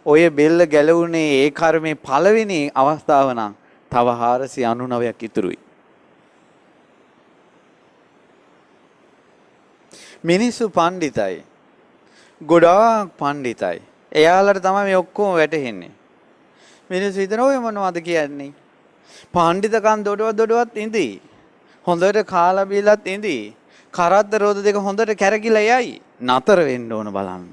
ඔය බෙල්ල ගැලවුනේ ඒ කර්මේ පළවෙනි අවස්ථාව නම් තව 499ක් ඉතුරුයි. මිනිස්සු පඬිතයි. ගොඩාක් පඬිතයි. එයාලට තමයි මේ ඔක්කොම වැටහෙන්නේ. මිනිස්සු හිතන ඔය මොනවද කියන්නේ? පඬිතකම් දොඩවත් ඉඳී. හොඳට කාලා බීලත් ඉඳී. කරද්ද රෝද දෙක හොඳට කැරකිලා යයි. නතර වෙන්න ඕන බලන්න.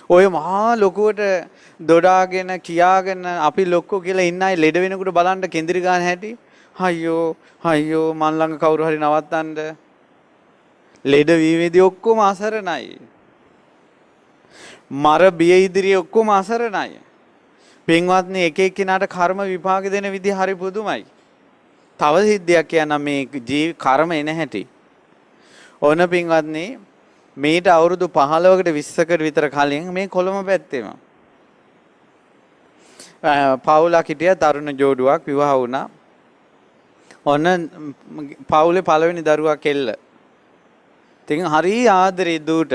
ඔය මහා ලොකුවට දොඩාගෙන කියාගෙන අපි ලොක්කෝ කියලා ඉන්න අය ලෙඩ වෙනකොට බලන්න කෙන්දිරි ගන්න හැටි. අයියෝ මන් ළඟ කවුරු හරි නවත්තන්න. ලෙඩ වීමේදී ඔක්කොම අසරණයි. මර බිය ඉදිරියේ ඔක්කොම අසරණයි. පින්වත්නි එක එක්කිනාට කර්ම විපාක දෙන විදිහ හරි පුදුමයි. තව සිද්ධියක් කියනවා මේ කර්ම එන හැටි. ඕන පින්වත්නි මේට අවුරුදු 15කට 20කට විතර කලින් මේ කොළඹ පැත්තේම පවුලක් හිටියා තරුණ ජෝඩුවක් විවාහ වුණා. ඔන්න පවුලේ පළවෙනි දරුවා කෙල්ල. ඉතින් හරි ආදරේ දූට.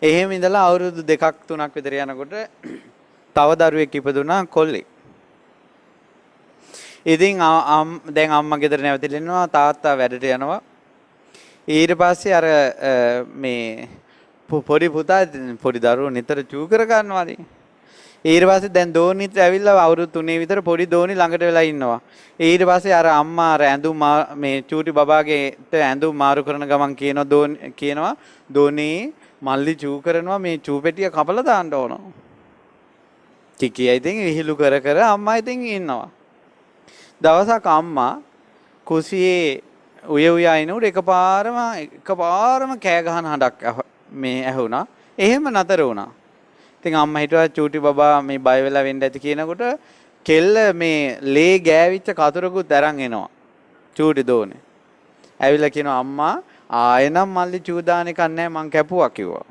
එහෙම ඉඳලා අවුරුදු 2ක් 3ක් විතර යනකොට තව දරුවෙක් ඉපදුනා කොල්ලෙක්. ඉතින් දැන් අම්මා ගෙදර නැවතිලා ඉන්නවා තාත්තා වැඩට යනවා. ඊට පස්සේ අර මේ පොඩි පුතා පොඩි දරුවෝ නිතර චූ කර ගන්නවානේ. ඊට පස්සේ දැන් දෝනිත් ඇවිල්ලා අවුරුදු 3 විතර පොඩි දෝනි ළඟට වෙලා ඉන්නවා. ඊට පස්සේ අර අම්මා අර ඇඳුම් මේ චූටි බබාගේට ඇඳුම් මාරු කරන ගමන් කියනවා දෝනි මල්ලි චූ කරනවා මේ චූ පෙට්ටිය කපලා දාන්න ඕන. කිකියා ඉතින් විහිළු කර අම්මා ඉතින් ඉන්නවා. දවසක් අම්මා කුසියේ උය අයිනොත් එකපාරම කෑ ගහන හඬක් මේ ඇහුණා. එහෙම නතර වුණා. ඉතින් අම්මා හිතුවා චූටි බබා මේ බය වෙලා වෙන්න ඇති කියනකොට කෙල්ල මේ ලේ ගෑවිච්ච කතුරකුත් අරන් එනවා. චූටි දෝනේ. ඇවිල්ලා කියනවා අම්මා ආයෙනම් මල්ලි චූදාන එකක් නැහැ මං කැපුවා කිව්වා.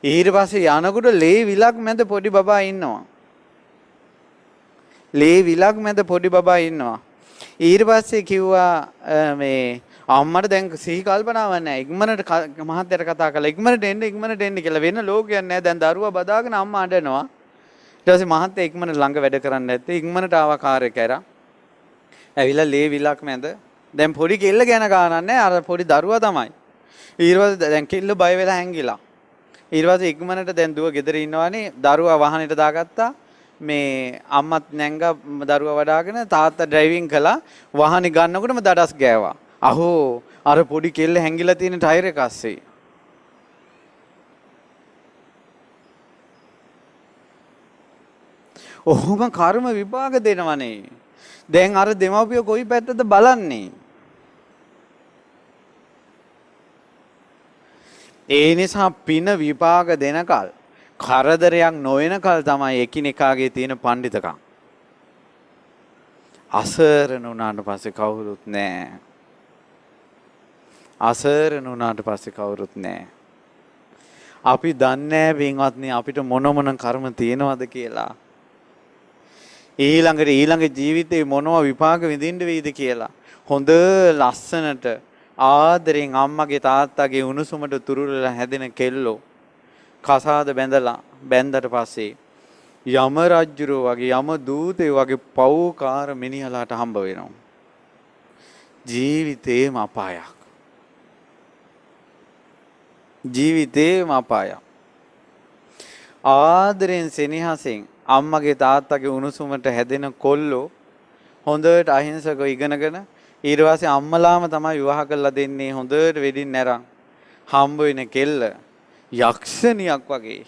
ඊට පස්සේ යනකොට ලේ විලක් මැද පොඩි බබා ඉන්නවා. ලේ විලක් මැද පොඩි බබා ඉන්නවා. ඊට පස්සේ කිව්වා මේ අම්මට දැන් සිහි කල්පනාවක් නැහැ. ඉක්මනට මහත්තයාට කතා කළා. ඉක්මනට එන්න කියලා වෙන ලෝකයක් නැහැ. දැන් දරුවා බදාගෙන අම්මා අඬනවා. ඊට පස්සේ මහත්තයා ඉක්මනට ළඟ වැඩ කරන්න නැත්තේ. ඉක්මනට ආවා කාර් එක කරා. ඇවිල්ලා ලේ විලක් මැද. දැන් පොඩි කෙල්ල ගැන ගානක් නැහැ. අර පොඩි දරුවා තමයි. ඊට පස්සේ දැන් කෙල්ල බය වෙලා හැංගිලා. ඊට පස්සේ ඉක්මනට දැන් දුව ගෙදර ඉන්නවනේ. දරුවා වහනෙට දාගත්තා. මේ අම්මත් නැංගා දරුවා වඩාගෙන තාත්තා ඩ්‍රයිවිං කළා. වහනේ ගන්නකොටම දඩස් ගෑවා. අහෝ අර පොඩි කෙල්ල හැංගිලා තියෙන ටයර් එක අස්සේ. ඔහොම කර්ම විපාක දෙනවනේ. දැන් අර දෙමව්පියෝ කොයි පැත්තද බලන්නේ? ඒ නිසා පින විපාක දෙනකල් කරදරයක් නොවනකල් තමයි එකිනෙකාගේ තියෙන පඬිතකම්. අසරණ වුණාට පස්සේ කවුරුත් නැහැ. අසරණ වුණාට පස්සේ කවුරුත් නැහැ. අපි දන්නේ පින්වත්නි අපිට මොන කර්ම තියෙනවද කියලා. ඊළඟ ජීවිතේ මොනවා විපාක විඳින්න වෙයිද කියලා. හොඳ ලස්සනට ආදරෙන් අම්මගේ තාත්තගේ උණුසුමට තුරුලලා හැදෙන කෙල්ලෝ කසාද බැඳලා පස්සේ යම රජුරෝ වගේ යම දූතයෝ වගේ පව්කාර මිනිහලාට හම්බ වෙනවා. ජීවිතේම අපායක්. ජීවිතේම අපායක්. ආදරෙන් සෙනෙහසෙන් අම්මගේ තාත්තගේ උණුසුමට හැදෙන කොල්ලෝ හොඳට අහිංසකව ඉගෙනගෙන ඊට පස්සේ අම්මලාම තමයි විවාහ කරලා දෙන්නේ හොඳට වෙඩින් නැරන් හම්බ වෙන කෙල්ල යක්ෂණියක් වගේ.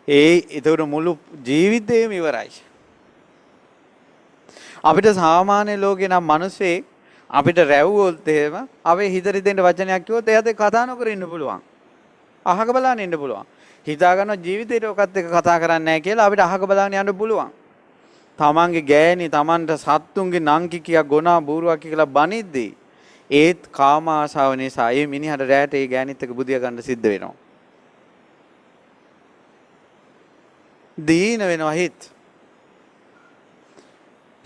ඒතකොට මුළු ජීවිතේම ඉවරයි. අපිට සාමාන්‍ය ලෝකේ නම් මිනිස්සේ අපිට රැව්වොත් එහෙම අපේ හිතට දෙන්න වචනයක් කිව්වොත් එයාට කතා නොකර ඉන්න පුළුවන්. අහක බලන්න ඉන්න පුළුවන්. හිතා ගන්න ජීවිතේට ඔකත් එක්ක කතා කරන්නේ නැහැ කියලා අපිට අහක බලන්න යන්න පුළුවන්. තමන්ගේ ගෑණි තමන්ට සත්තුන්ගේ නංකි කියා ගොනා බූරුවක් කියලා බනිද්දී ඒත් කාම ආශාව නිසා ඒ මිනිහට රැට ඒ ගෑණිත් එක්ක බුදියා ගන්න සිද්ධ වෙනවා. දීන වෙනවා හිත.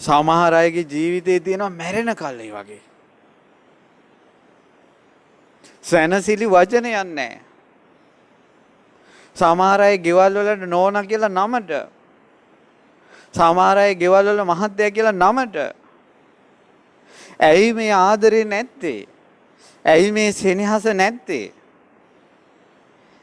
සමහර අයගේ ජීවිතේ තියෙනවා මැරෙන කල්ලි වගේ. සැනසිලි වචනයක් නැහැ. සමහර අය ගෙවල් වලට නෝනා කියලා නමට. සමහර අය ගෙවල් වල මහත්තයා කියලා නමට. ඇයි මේ ආදරේ නැත්තේ? ඇයි මේ සෙනෙහස නැත්තේ?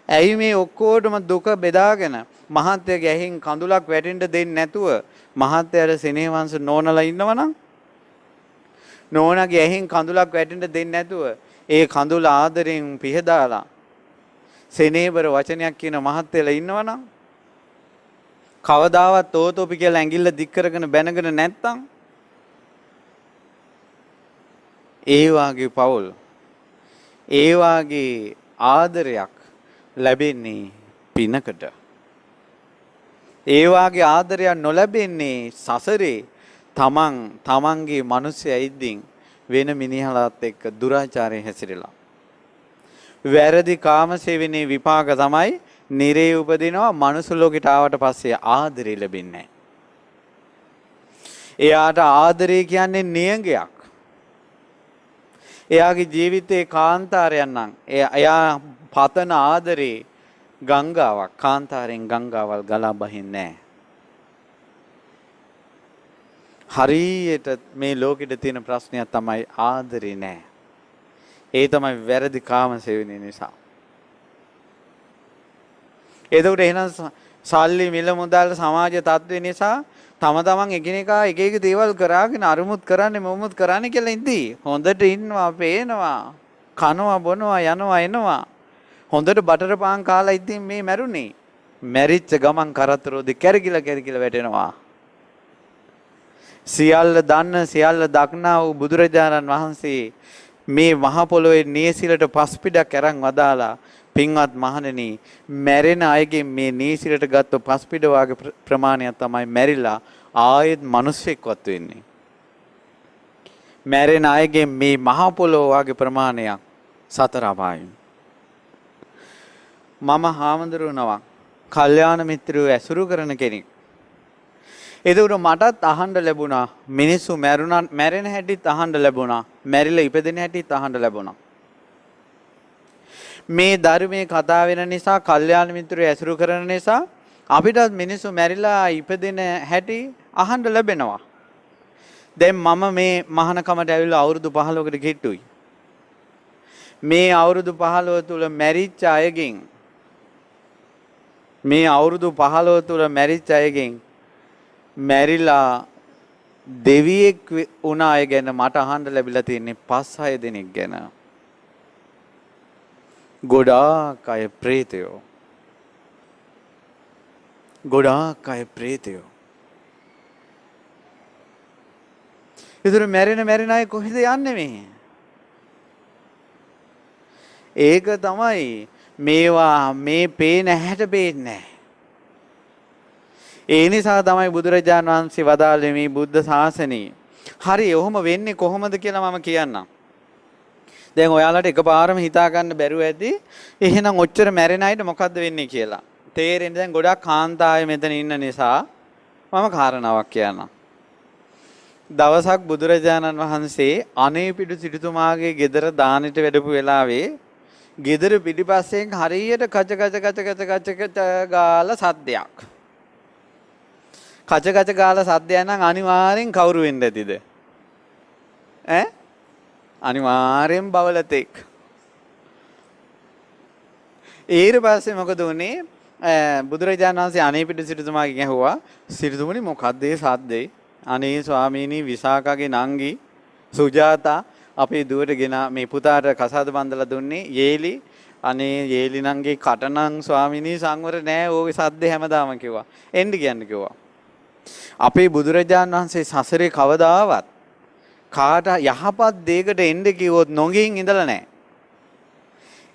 ඇයි මේ ඔක්කොටම දුක බෙදාගෙන මහත්තයාගේ ඇහින් කඳුලක් වැටෙන්න දෙන්නේ නැතුව මහත්තයාට සෙනෙහවංශ නෝනලා ඉන්නවනම් නෝනාගේ ඇහින් කඳුලක් වැටෙන්න දෙන්නේ නැතුව ඒ කඳුල ආදරෙන් පිහදාලා සෙනෙහබර වචනයක් කියන මහත්තයලා ඉන්නවනම් කවදාවත් තෝතෝපි කියලා ඇඟිල්ල දික් කරගෙන බැනගෙන නැත්තම් ඒ වාගේ පවුල් ඒ වාගේ ආදරයක් ලැබෙන්නේ පිනකට. ඒ වාගේ ආදරයක් නොලැබෙන්නේ සසරේ තමන්ගේ මිනිස්සයා ඉදින් වෙන මිනිහලාත් එක්ක දුරාචාරයෙන් හැසිරෙලා. වැරදි කාමසේවනයේ විපාක තමයි නිරේ උපදිනවා මනුස්ස ලෝකෙට ආවට පස්සේ ආදරේ ලැබෙන්නේ නැහැ. එයාට ආදරේ කියන්නේ නියඟයක්. එයාගේ ජීවිතේ කාන්තාරයක් නම් එයා පතන ආදරේ ගංගාවක් කාන්තාරෙන් ගංගාවල් ගලා බහින්නේ නැහැ. හරියට මේ ලෝකෙට තියෙන ප්‍රශ්නයක් තමයි ආදරේ නැහැ. ඒ තමයි වැරදි කාමසේවනයේ නිසා. එතකොට එහෙනම් සල්ලි මිල මුදල් සමාජ තත්ත්ව නිසා තමන් එකිනෙකා එක එක දේවල් කරාගෙන අරුමුත් කරන්නේ මොමුත් කරන්නේ කියලා ඉඳී හොඳට ඉන්නවා පේනවා කනවා බොනවා යනවා එනවා හොඳට බටර පාන් කාලා ඉතින් මේ මැරුණේ මැරිච්ච ගමන් කරතරෝදි කැරකිලා වැටෙනවා. සියල්ල දන්න සියල්ල දක්නා වූ බුදුරජාණන් වහන්සේ මේ මහ පොළොවේ නීසිලට පස්පිඩක් අරන් වදාලා පින්වත් මහණෙනි මැරෙන අයගේ මේ නීසිලට ගත්ත පස්පිඩ වාගේ ප්‍රමාණයක් තමයි මැරිලා ආයෙත් මිනිස්සෙක්වත් වෙන්නේ. මැරෙන අයගේ මේ මහ පොළොව වගේ ප්‍රමාණයක් සතර අපායයි. මම හාමුදුරුවෝ කල්යාණ මිත්‍රයෝ ඇසුරු කරන කෙනෙක්. ඒකට මටත් අහන්න ලැබුණා මිනිස්සු මැරෙන හැටිත් අහන්න ලැබුණා. මැරිලා ඉපදෙන හැටිත් අහන්න ලැබුණා. මේ ධර්මයේ කතා වෙන නිසා කල්යාණ මිත්‍රයෝ ඇසුරු කරන නිසා අපිටත් මිනිස්සු මැරිලා ඉපදෙන හැටි අහන්න ලැබෙනවා. දැන් මම මේ මහානකමට ඇවිල්ලා අවුරුදු 15කට කිට්ටුයි. මේ අවුරුදු 15 තුල මැරිච්ච අයගෙන් මැරිලා දෙවියෙක් වුණ අය ගැන මට අහන්න ලැබිලා තියෙන්නේ 5-6 දෙනෙක් ගැන. ගොඩාක් අය ප්‍රේතයෝ. ඒතර මැරෙන අය කොහෙද යන්නේ මේ? ඒක තමයි මේවා මේ පේන හැට පේන්නේ නැහැ. ඒ නිසා තමයි බුදුරජාණන් වහන්සේ වදාළේ මේ බුද්ධ ශාසනය. හරි ඔහොම වෙන්නේ කොහොමද කියලා මම කියන්නම්. දැන් ඔයාලට එකපාරම හිතා ගන්න බැරුව ඇති එහෙනම් ඔච්චර මැරෙන අයට මොකද්ද වෙන්නේ කියලා. තේරෙන්නේ දැන් ගොඩක් කාන්තාවය මෙතන ඉන්න නිසා මම කාරණාවක් කියන්නම්. දවසක් බුදුරජාණන් වහන්සේ අනේපිඩු සිටුතුමාගේ ගෙදර දානෙට වැඩපු වෙලාවේ ගෙදර පිටිපස්සෙන් හරියට කච ගාලා සද්දයක්. කච ගාලා සද්දයක් නම් අනිවාර්යෙන් කවුරු වෙන්න ඇතිද? අනිවාර්යෙන් බවලතෙක්. ඊට පස්සේ මොකද උනේ? බුදුරජාණන් වහන්සේ අනේපිඩු සිටුතුමාගෙන් ඇහුවා සිටුතුමනි මොකද්ද ඒ සද්දේ? අනේ ස්වාමීනි විසාකාගේ නංගි සුජාතා අපේ දුවට ගෙන මේ පුතාට කසාද බඳලා දුන්නේ යේලි. අනේ යේලි නංගේ කටනම් ස්වාමීනි සංවර නෑ ඕගේ සද්ද හැමදාම කිව්වා. එන්න කියන්න කිව්වා. අපේ බුදුරජාණන් වහන්සේ සසරේ කවදාවත් කාට යහපත් දෙයකට එන්න කිව්වොත් නොගින් ඉඳලා නෑ.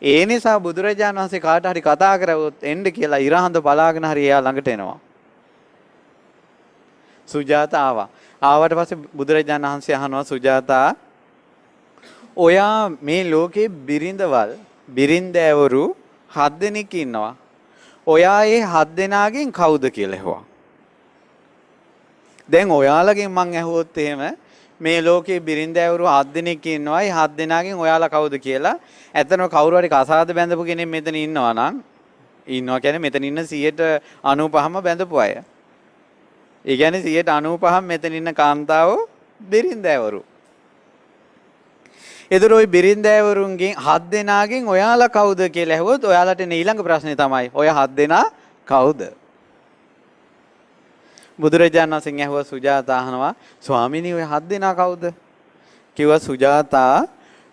ඒ නිසා බුදුරජාණන් වහන්සේ කාට හරි කතා කරවොත් එන්න කියලා ඉරහඳ බලාගෙන හරි එයා ළඟට එනවා. සුජාතා ආවා. ආවට පස්සේ බුදුරජාණන් වහන්සේ අහනවා සුජාතා ඔයා මේ ලෝකේ බිරින්දෑවරු 7 දෙනෙක් ඉන්නවා. ඔයා ඒ 7 දෙනාගෙන් කවුද කියලා ඇහුවා. දැන් ඔයාලගෙන් මං ඇහුවොත් එහෙම මේ ලෝකේ බිරින්දෑවරු 7 දෙනෙක් ඉන්නවා. ඒ 7 දෙනාගෙන් ඔයාලා කවුද කියලා ඇත්තම කවුරු හරි කසාද බැඳපු කෙනෙක් මෙතන ඉන්නවා නම් ඉන්නවා කියන්නේ මෙතන ඉන්න 95ම බැඳපු අය. ඒ කියන්නේ 95ම මෙතන ඉන්න කාන්තාවෝ බිරින්දෑවරු. ඒතර ওই බිරින්දෑවරුන්ගෙන් 7 දෙනාගෙන් ඔයාලා කවුද කියලා ඇහුවොත් ඔයාලට එන ඊළඟ ප්‍රශ්නේ තමයි ඔය 7 දෙනා කවුද? බුදුරජාණන් වහන්සේ ඇහුවා සුජාතා අහනවා ස්වාමීනි ඔය 7 දෙනා කවුද? කිව්වා සුජාතා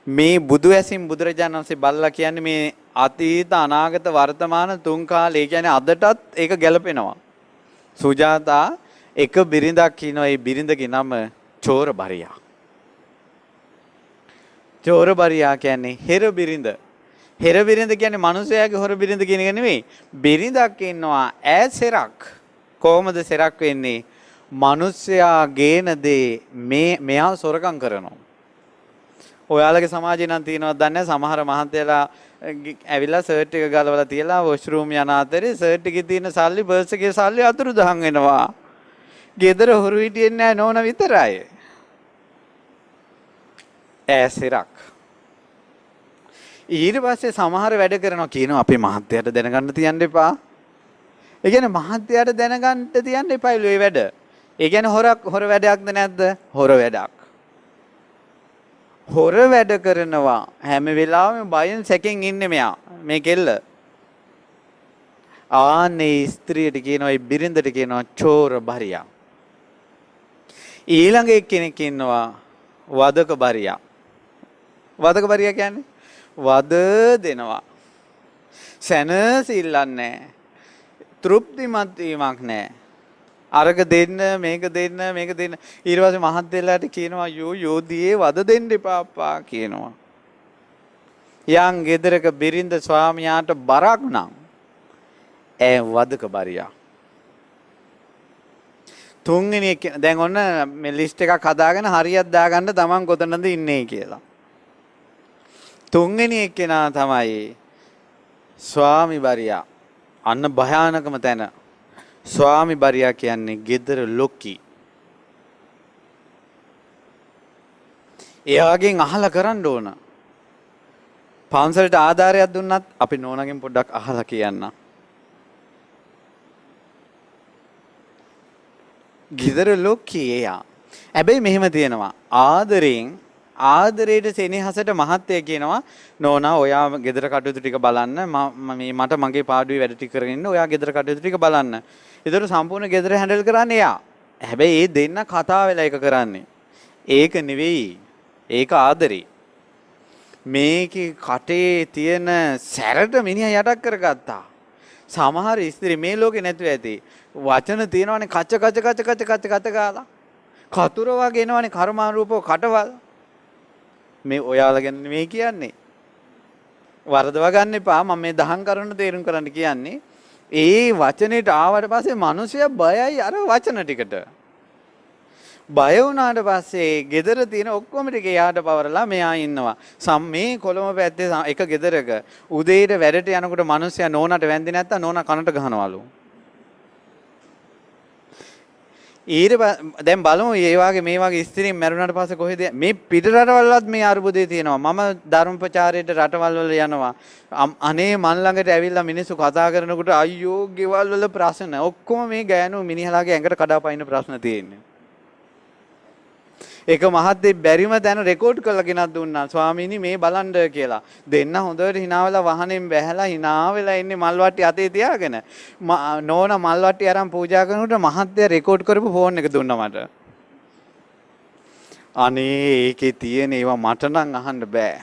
මේ බුදු ඇසින් බුදුරජාණන් වහන්සේ බල්ලා කියන්නේ මේ අතීත අනාගත වර්තමාන තුන් කාලේ කියන්නේ අදටත් ඒක ගැලපෙනවා. සුජාතා එක බිරිඳක් ඉනවා. ඒ බිරිඳගේ නම චෝරබරියා. චෝරබරියා කියන්නේ හෙර බිරිඳ. හෙර බිරිඳ කියන්නේ මිනිසයාගේ හොර බිරිඳ කියන එක නෙවෙයි. බිරිඳක් ඉන්නවා ඈ සෙරක්. කොහොමද සෙරක් වෙන්නේ? මිනිසයා ගේන දේ මෙයා සොරකම් කරනවා. ඔයාලගේ සමාජේ නම් තියෙනවද දන්නේ සමහර මහත්තයලා ඇවිල්ලා සර්ට් එක ගලවලා තියලා වොෂ්රූම් යන අතරේ සර්ට් එකේ තියෙන සල්ලි පර්ස් එකේ සල්ලි අතුරුදහන් වෙනවා. ගෙදර හොරු හිටියෙන්නේ නැහැ නෝන විතරයි. ඇසරක්. ඊට පස්සේ සමහර වැඩ කරනවා කියනවා අපේ මහත්තයාට දැනගන්න තියන්න එපා. ඒ කියන්නේ මහත්තයාට දැනගන්න තියන්න එපායිලු ඒ වැඩ. ඒ කියන්නේ හොර වැඩක්ද නැද්ද? හොර වැඩක්. හොර වැඩ කරනවා හැම වෙලාවෙම බයෙන් සැකෙන් ඉන්නේ මෙයා මේ කෙල්ල. ආනේ ස්ත්‍රියට කියනවා ඒ බිරිඳට කියනවා චෝර බරියා. ඊළඟ එක්කෙනෙක් ඉන්නවා වදක බරියා. වදක බරියා කියන්නේ වද දෙනවා. සැනසෙල්ලක් නැහැ. තෘප්තිමත් වීමක් නැහැ. අරක දෙන්න මේක දෙන්න මේක දෙන්න. ඊට පස්සේ මහත්තයලාට කියනවා යෝදියේ වද දෙන්න එපා අප්පා කියනවා. යම් ගෙදරක බිරිඳ ස්වාමියාට බරක් නම් වදක බරියා. තුන්වෙනි එක දැන් ඔන්න මේ ලිස්ට් එකක් හදාගෙන හරියට දාගන්න තමන් කොතනද ඉන්නේ කියලා. තුන්වෙනි එක්කෙනා තමයි ස්වාමි බරියා. අන්න භයානකම තැන. ස්වාමි බරියා කියන්නේ gedara ලොක්කි. එයාගෙන් අහලා කරන්න ඕන. පන්සලට ආධාරයක් දුන්නත් අපි නෝනාගෙන් පොඩ්ඩක් අහලා කියන්න. gedara ලොක්කි එයා. හැබැයි මෙහෙම තියෙනවා. ආදරයට සෙනෙහසට මහත්තයා කියනවා නෝනා ඔයා ගෙදර කටයුතු ටික බලන්න මට මගේ පාඩුවේ වැඩ ටික කරගෙන ඉන්න ඔයා ගෙදර කටයුතු ටික බලන්න. ඒතර සම්පූර්ණ ගෙදර හැන්ඩල් කරන්නේ එයා. හැබැයි මේ දෙන්න කතා වෙලා එක කරන්නේ. ඒක නෙවෙයි. ඒක ආදරේ. මේකේ කටේ තියෙන සැරට මිනිහා යටක් කරගත්තා. සමහර ස්ත්‍රී මේ ලෝකේ නැතුව ඇති. වචන තියෙනවනේ කච ගාලා. කතුර වගේ එනවනේ කර්මානුරූපව කටවල්. මේ ඔයාලා ගැන මේ කියන්නේ. වරදවා ගන්න එපා. මම මේ දහම් කරුණු තේරුම් කරන්න කියන්නේ. ඒ වචනෙට ආවට පස්සේ මිනිස්සයා බයයි අර වචන ටිකට. බය වුණාට පස්සේ gedara තියෙන ඔක්කොම ටික එයාට පවරලා මෙයා ඉන්නවා. මේ කොළඹ පැත්තේ එක ගෙදරක උදේට වැඩට යනකොට මිනිස්සයා නෝනාට වැන්දේ නැත්තම් නෝනා කනට ගහනවලු. දැන් බලමු මේ වගේ මේ වගේ ස්ත්‍රීන් මැරුණාට පස්සේ කොහෙද මේ පිට රටවල්වත් මේ අරුබුදේ තියෙනවා. මම ධර්ම ප්‍රචාරයට රටවල් වල යනවා. අනේ මන් ළඟට ඇවිල්ලා මිනිස්සු කතා කරනකොට අයියෝ ගෙවල් වල ප්‍රශ්න ඔක්කොම මේ ගෑනු මිනිහලාගේ ඇඟට කඩාපයින්න ප්‍රශ්න තියෙන්නේ. ඒක මහත්තයෙක් බැරිම තැන රෙකෝඩ් කරලා ගෙනත් දුන්නා. ස්වාමීනි මේ බලන්න කියලා. දෙන්න හොඳට hina වෙලා වහනෙන් බැහැලා hina වෙලා ඉන්නේ මල් වට්ටි අතේ තියාගෙන. නෝනා මල් වට්ටි අරන් පූජා කරනකොට මහත්තයා රෙකෝඩ් කරපු ෆෝන් එක දුන්නා මට. අනේ ඒකේ තියෙන ඒවා මට නම් අහන්න බෑ.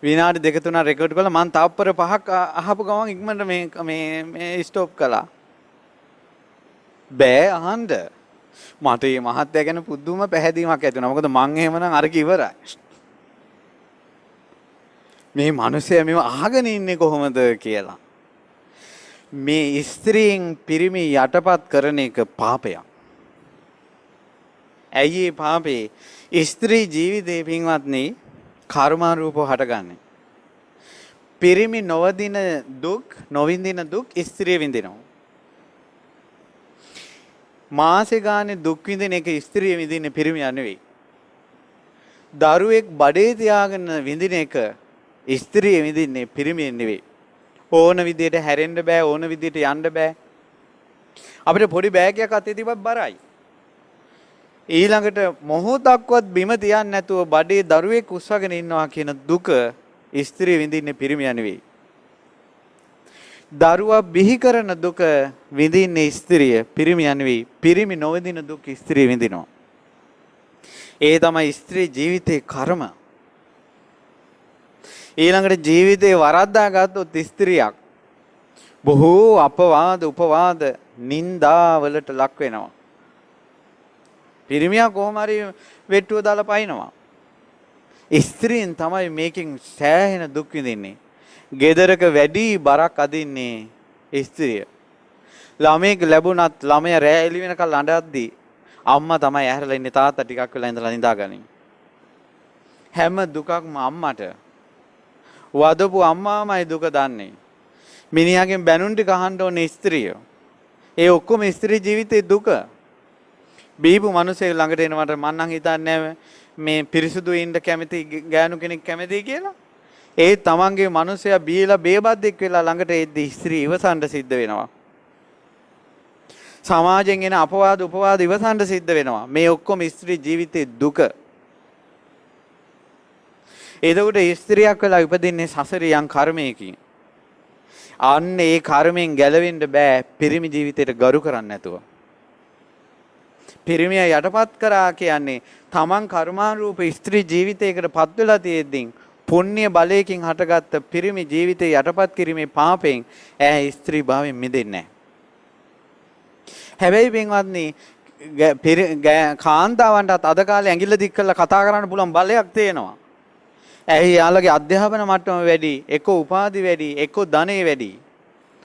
විනාඩි දෙක තුනක් රෙකෝඩ් කළා මං තාප්පර 5ක් අහපු ගමන් ඉක්මනට මේ ස්ටොප් කළා. බෑ අහන්න. මට මේ මහත්තයා ගැන පුදුම පැහැදීමක් ඇති වුණා. මොකද මං එහෙමනම් අර කිවරයි. මේ මිනිස්සයා මේව අහගෙන ඉන්නේ කොහොමද කියලා. මේ ස්ත්‍රීන් පිරිමි යටපත් කරන එක පාපයක්. ඇයි ඒ පාපේ? ස්ත්‍රී ජීවිතේ පින්වත්නි කර්මාරූපව හටගන්නේ. පිරිමි නොවිඳින දුක් ස්ත්‍රිය විඳිනවා. මාසේ ගානේ දුක් විඳින එක ස්ත්‍රිය විඳින්නේ පිරිමියා නෙවෙයි. දරුවෙක් බඩේ තියාගෙන විඳින එක ස්ත්‍රිය විඳින්නේ පිරිමියෙන් නෙවෙයි. ඕන විදියට හැරෙන්න බෑ, ඕන විදියට යන්න බෑ. අපිට පොඩි බෑගයක් අතේ තිබ්බත් බරයි. ඊළඟට මොහොතක්වත් බිම තියන්නේ නැතුව බඩේ දරුවෙක් උස්සගෙන ඉන්නවා කියන දුක ස්ත්‍රිය විඳින්නේ පිරිමියා නෙවෙයි. දරුවා බිහි කරන දුක විඳින්නේ ස්ත්‍රිය පිරිමියා නෙවෙයි. පිරිමි නොවිඳින දුක් ස්ත්‍රිය විඳිනවා. ඒ තමයි ස්ත්‍රී ජීවිතේ කර්ම. ඊළඟට ජීවිතේ වරද්දා ගත්තොත් ස්ත්‍රියක් බොහෝ අපවාද උපවාද නින්දා වලට ලක් වෙනවා. පිරිමියා කොහොම හරි වෙට්ටුව දාලා පයින්නවා. ස්ත්‍රීන් තමයි මේකෙන් සෑහෙන දුක් විඳින්නේ. ගෙදරක වැඩි බරක් අදින්නේ ස්ත්‍රිය. ළමෙක් ලැබුණත් ළමයා රෑ එළි වෙනකල් අඬද්දී අම්මා තමයි ඇහැරලා ඉන්නේ තාත්තා ටිකක් වෙලා ඉඳලා නිදාගනින්. හැම දුකක්ම අම්මට. වදපු අම්මාමයි දුක දන්නේ. මිනිහාගෙන් බැනුම් ටික අහන්න ඕනේ ස්ත්‍රිය. ඒ ඔක්කොම ස්ත්‍රී ජීවිතේ දුක. බීපු මිනිස්සෙක් ළඟට එනවට මං නම් හිතන්නේ මේ පිරිසුදු ඉන්න කැමති ගෑනු කෙනෙක් කැමතියි කියලා. ඒ තමන්ගේ මිනිසයා බීලා බේබද්දෙක් වෙලා ළඟට එද්දී ස්ත්‍රී ඉවසන්න සිද්ධ වෙනවා. සමාජයෙන් එන අපවාද උපවාද ඉවසන්න සිද්ධ වෙනවා. මේ ඔක්කොම ස්ත්‍රී ජීවිතේ දුක. එතකොට ස්ත්‍රියක් වෙලා ඉපදින්නේ සසරේ යම් කර්මයකින්. අන්න ඒ කර්මෙන් ගැලවෙන්න බෑ පිරිමි ජීවිතයට ගරු කරන්නේ නැතුව. පිරිමියා යටපත් කරා කියන්නේ තමන් කර්මානුරූප ස්ත්‍රී ජීවිතයකට පත් වෙලා තියෙද්දී පුණ්‍ය බලයෙන් හටගත්ත පිරිමි ජීවිතේ යටපත් කිරීමේ පාපයෙන් ඈ ස්ත්‍රී භාවයෙන් මිදෙන්නේ නැහැ. හැබැයි පින්වත්නි කාන්තාවන්ටත් අද කාලේ ඇඟිල්ල දික් කරලා කතා කරන්න පුළුවන් බලයක් තියෙනවා. ඇයි යාළගේ අධ්‍යාපන මට්ටම වැඩි, එක්ක උපාධි වැඩි, එක්ක ධනෙ වැඩි.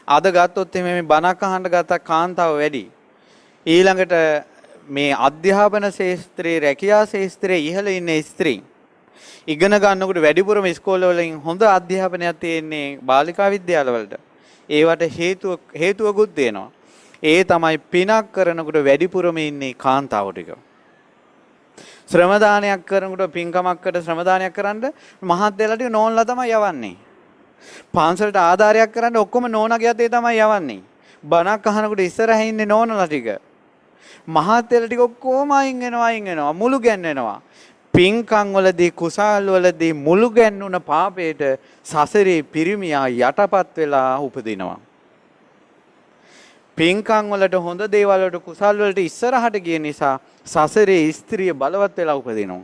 අද ගත්තොත් මේ බණක් අහන්න ගත්ත කාන්තාව වැඩි. ඊළඟට මේ අධ්‍යාපන ශාස්ත්‍රයේ රැකියා ශාස්ත්‍රයේ ඉහළ ඉන්න ස්ත්‍රී ඉගෙන ගන්නකොට වැඩිපුරම ඉස්කෝලවලින් හොඳ අධ්‍යාපනයක් තියෙන්නේ බාලිකා විද්‍යාලවලට. ඒවට හේතුවකුත් තියෙනවා. ඒ තමයි පිනක් කරනකොට වැඩිපුරම ඉන්නේ කාන්තාවෝ ටික. ශ්‍රම දානයක් කරනකොට පින්කමක්කට ශ්‍රම දානයක් කරන්න මහත්යලා ටික නෝන්ලා තමයි යවන්නේ. පාන්සලට ආධාරයක් කරන්න ඔක්කොම නෝනාගේ අතේ තමයි යවන්නේ. බණක් අහනකොට ඉස්සරහින් ඉන්නේ නෝනලා ටික. මහත්යලා ටික ඔක්කොම අයින් වෙනවා මුළු ගැන්වෙනවා. පින්කම් වලදී කුසල් වලදී මුළු ගැන්නුන පාපයට සසරේ පිරිමියා යටපත් වෙලා උපදිනවා. පින්කම් වලට හොඳ දේවල් වලට කුසල් වලට ඉස්සරහට ගිය නිසා සසරේ ස්ත්‍රිය බලවත් වෙලා උපදිනවා.